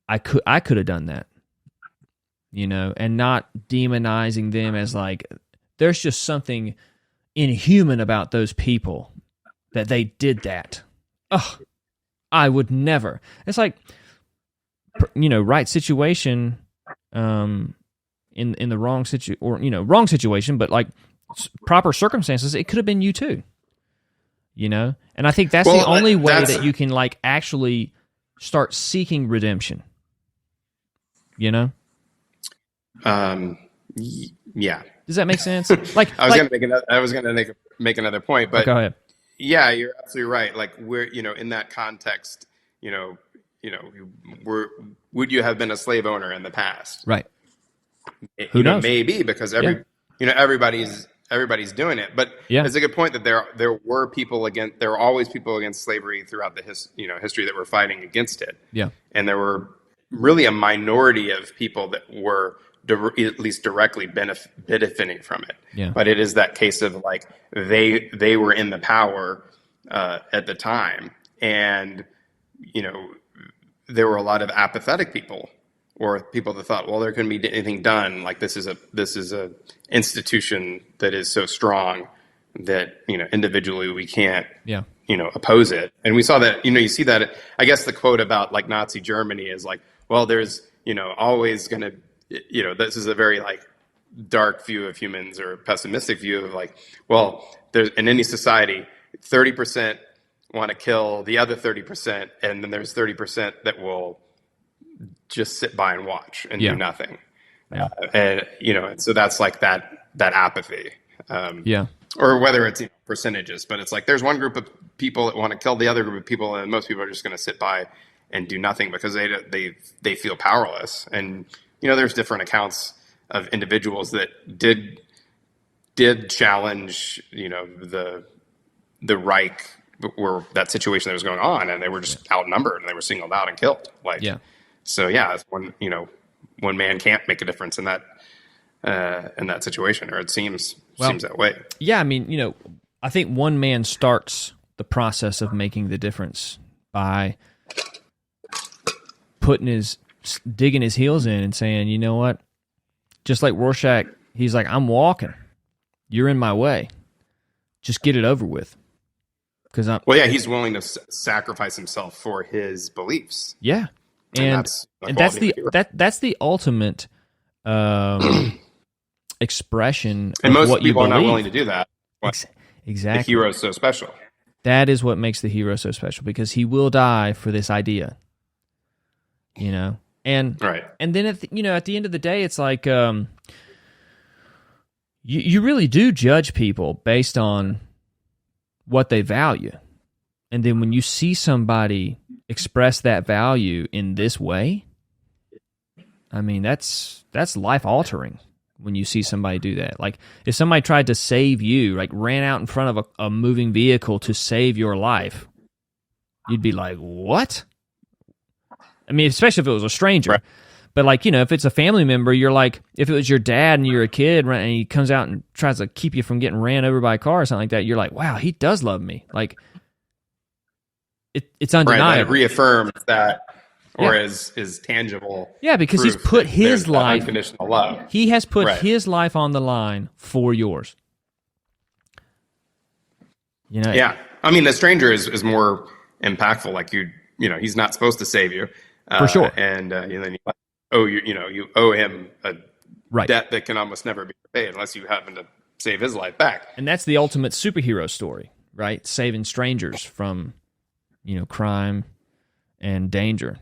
I could have done that, and not demonizing them as like, there's just something inhuman about those people that they did that. Oh, I would never. It's like, right situation, in the wrong wrong situation, but like proper circumstances, it could have been you too. And I think that's the only way that you can like actually start seeking redemption. Yeah. Does that make sense? Like I was gonna make another point, but go ahead. Yeah, you're absolutely right. Like we're in that context, would you have been a slave owner in the past? Right. Who knows? Maybe because everybody's doing it. But it's a good point that there were always people against slavery throughout the history that were fighting against it. Yeah. And there were really a minority of people that were at least directly benefiting from it. Yeah. But it is that case of like they were in the power at the time, and there were a lot of apathetic people or people that thought, well, there couldn't be anything done. Like this is a institution that is so strong that individually we can't oppose it. And we saw that you see that. I guess the quote about like Nazi Germany is like, well, there's always going to this is a very like dark view of humans or pessimistic view of like, well, there's in any society, 30% want to kill the other 30%, and then there's 30% that will just sit by and watch and do nothing. Yeah. And so that's like that apathy. Or whether it's percentages, but it's like there's one group of people that want to kill the other group of people, and most people are just going to sit by and do nothing because they feel powerless. And there's different accounts of individuals that did challenge, the Reich or that situation that was going on, and they were just outnumbered and they were singled out and killed. So it's one man can't make a difference in that situation, or it seems that way. Yeah, I mean, I think one man starts the process of making the difference by digging his heels in and saying, you know what? Just like Rorschach, he's like, I'm walking. You're in my way. Just get it over with. He's willing to sacrifice himself for his beliefs. Yeah, and that's the ultimate expression. And most what people you are not willing to do that. Exactly. The hero is so special. That is what makes the hero so special, because he will die for this idea. And right. And then at the end of the day, it's like you really do judge people based on what they value, and then when you see somebody express that value in this way, I mean that's life altering. When you see somebody do that, like if somebody tried to save you, like ran out in front of a moving vehicle to save your life, you'd be like, what? I mean, especially if it was a stranger. Right. But like, if it's a family member, you're like, if it was your dad and you're a kid and he comes out and tries to keep you from getting ran over by a car or something like that, you're like, wow, he does love me. Like, it's undeniable. Right, that it reaffirms that, or is tangible. Yeah, because he's put his life, unconditional love. He has put his life on the line for yours. Yeah. I mean, the stranger is more impactful. Like he's not supposed to save you. For sure. And then you owe him a debt that can almost never be paid unless you happen to save his life back. And that's the ultimate superhero story, right? Saving strangers from, crime and danger.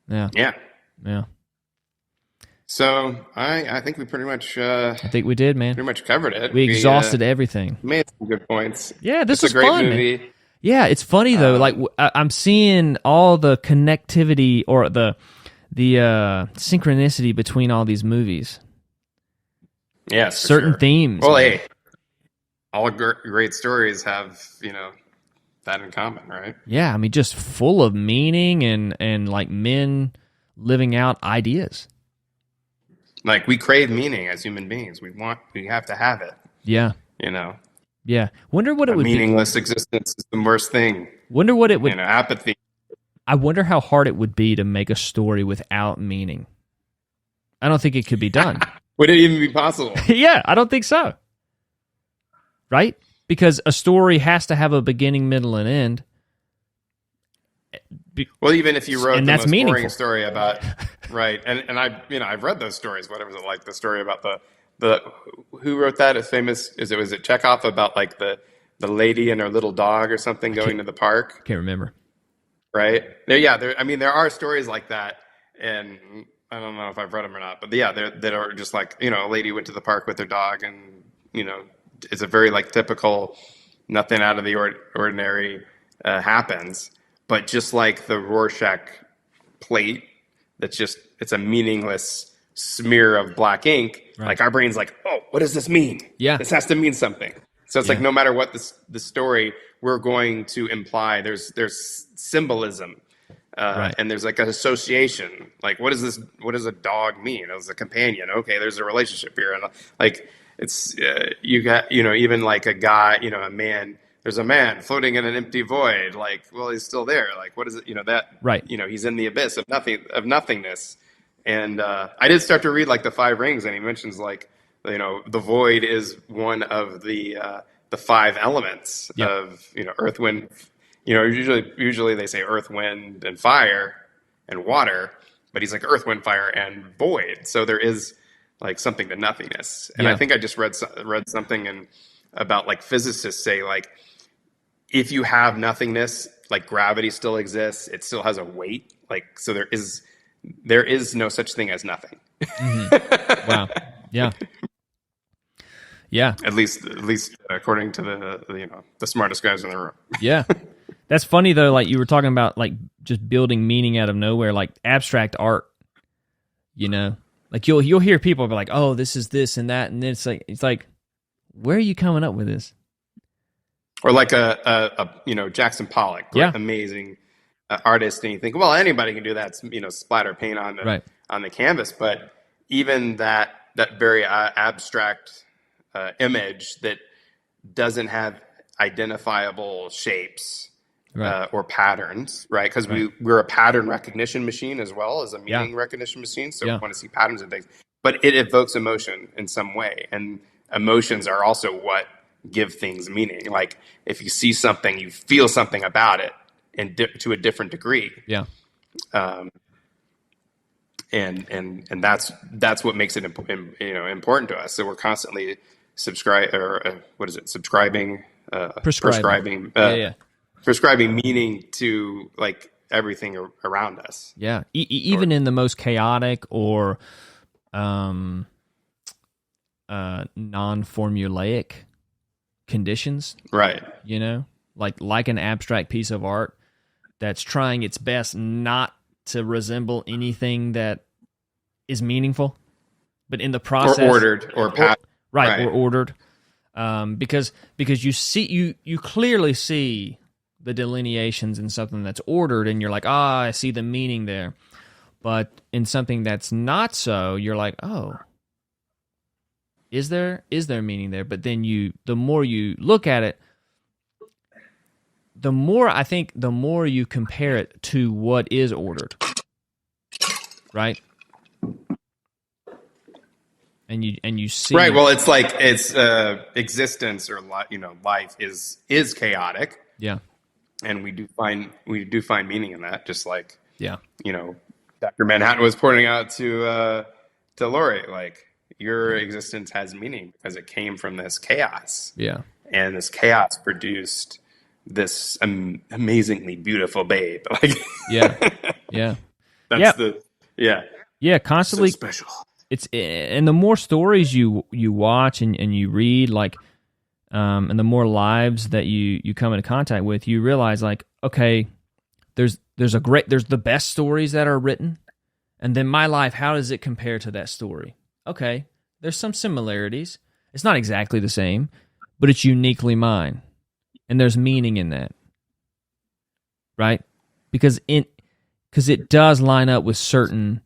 Yeah. Yeah. Yeah. So I think we pretty much I think we did, man. Pretty much covered it. We exhausted everything. Made some good points. Yeah, this is a great fun, movie. Man. Yeah, it's funny though. Like I'm seeing all the connectivity or the synchronicity between all these movies. Yes, certain themes. Well, hey, all great stories have that in common, right? Yeah, I mean, just full of meaning and like men living out ideas. Like we crave meaning as human beings. We have to have it. Yeah. Yeah. Wonder what it would be. Meaningless existence is the worst thing. Wonder what it would. Apathy. I wonder how hard it would be to make a story without meaning. I don't think it could be done. Would it even be possible? Yeah, I don't think so. Right? Because a story has to have a beginning, middle, and end. Well, even if you wrote and the that's most meaningful. Boring story about right, and I've read those stories. What was it like? The story about the who wrote that? Is famous? Was it Chekhov about like the lady and her little dog or something going to the park? Can't remember. Right? There are stories like that, and I don't know if I've read them or not, but that are just like a lady went to the park with her dog, and it's a very like typical, nothing out of the ordinary happens. But just like the Rorschach plate, it's a meaningless smear of black ink. Right. Like our brain's like, oh, what does this mean? Yeah, this has to mean something. So it's like no matter what the story, we're going to imply there's symbolism, and there's like an association. Like what does a dog mean? As a companion, okay, there's a relationship here, and like it's you got even like a guy, a man. There's a man floating in an empty void. Like, well, he's still there. Like, what is it? That right? He's in the abyss of nothingness. And I did start to read like the Five Rings, and he mentions like the void is one of the five elements of earth, wind. Usually they say earth, wind, and fire, and water, but he's like earth, wind, fire, and void. So there is like something to nothingness. And I think I just read something about like physicists say like, if you have nothingness, like gravity still exists, it still has a weight. Like, so there is no such thing as nothing. Mm-hmm. Wow. Yeah. Yeah. At least according to the smartest guys in the room. Yeah. That's funny though. Like you were talking about like just building meaning out of nowhere, like abstract art, like you'll hear people be like, oh, this is this and that. And then it's like, where are you coming up with this? Or like a Jackson Pollock, amazing artist, and you think, well, anybody can do that, splatter paint on the canvas. But even that very abstract image that doesn't have identifiable shapes or patterns, right? Because we're a pattern recognition machine as well as a meaning recognition machine, so we want to see patterns and things. But it evokes emotion in some way, and emotions are also what give things meaning. Like if you see something, you feel something about it, and to a different degree. Yeah. And that's what makes it important to us. So we're constantly prescribing meaning to like everything around us. Yeah. Even in the most chaotic or non-formulaic conditions, right? Like an abstract piece of art that's trying its best not to resemble anything that is meaningful, but in the process, or ordered, or or ordered, because you clearly see the delineations in something that's ordered, and you're like, I see the meaning there. But in something that's not so, you're like, oh, is there meaning there? But then the more you look at it, the more you compare it to what is ordered, right? And you see, right. Well, it's like existence or life is chaotic. Yeah, and we do find meaning in that. Just like Dr. Manhattan was pointing out to Lori, like your existence has meaning because it came from this chaos. Yeah, and this chaos produced this amazingly beautiful babe. Like yeah. That's constantly so special. And the more stories you watch and you read, like, and the more lives that you come into contact with, you realize, like, okay, there's the best stories that are written, and then my life, how does it compare to that story? Okay, there's some similarities. It's not exactly the same, but it's uniquely mine, and there's meaning in that, right? Because it does line up with certain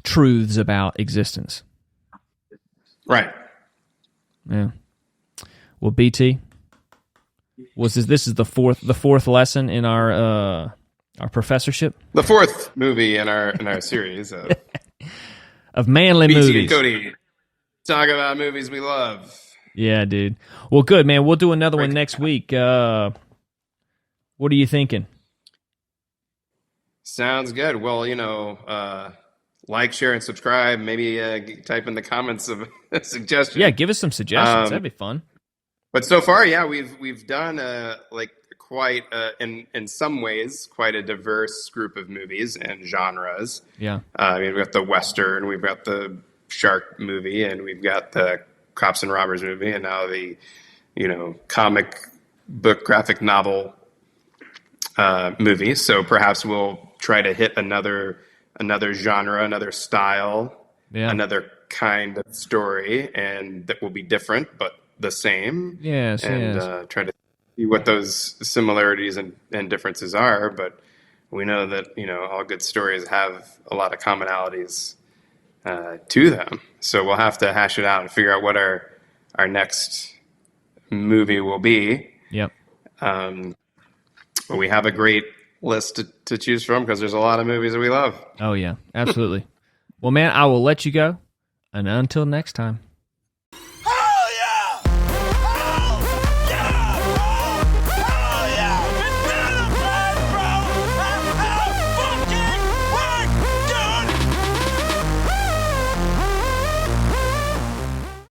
truths about existence. Right. Yeah. Well, BT, this is the fourth lesson in our professorship. The fourth movie in our series of manly BT movies. And Cody talk about movies we love. Yeah, dude. Well, good, man. We'll do another one next week. What are you thinking? Sounds good. Well, like, share, and subscribe. Maybe type in the comments of a suggestion. Yeah, give us some suggestions. That'd be fun. But so far, yeah, we've done quite in some ways quite a diverse group of movies and genres. Yeah. We've got the Western, we've got the shark movie, and we've got the cops and robbers movie, and now the comic book graphic novel movie. So perhaps we'll try to hit another genre, another style, another kind of story, and that will be different but the same. Yes, and try to see what those similarities and differences are. But we know that all good stories have a lot of commonalities to them. So we'll have to hash it out and figure out what our next movie will be. Yep. We have a great list to choose from because there's a lot of movies that we love. Oh, yeah, absolutely. Well, man, I will let you go. And until next time.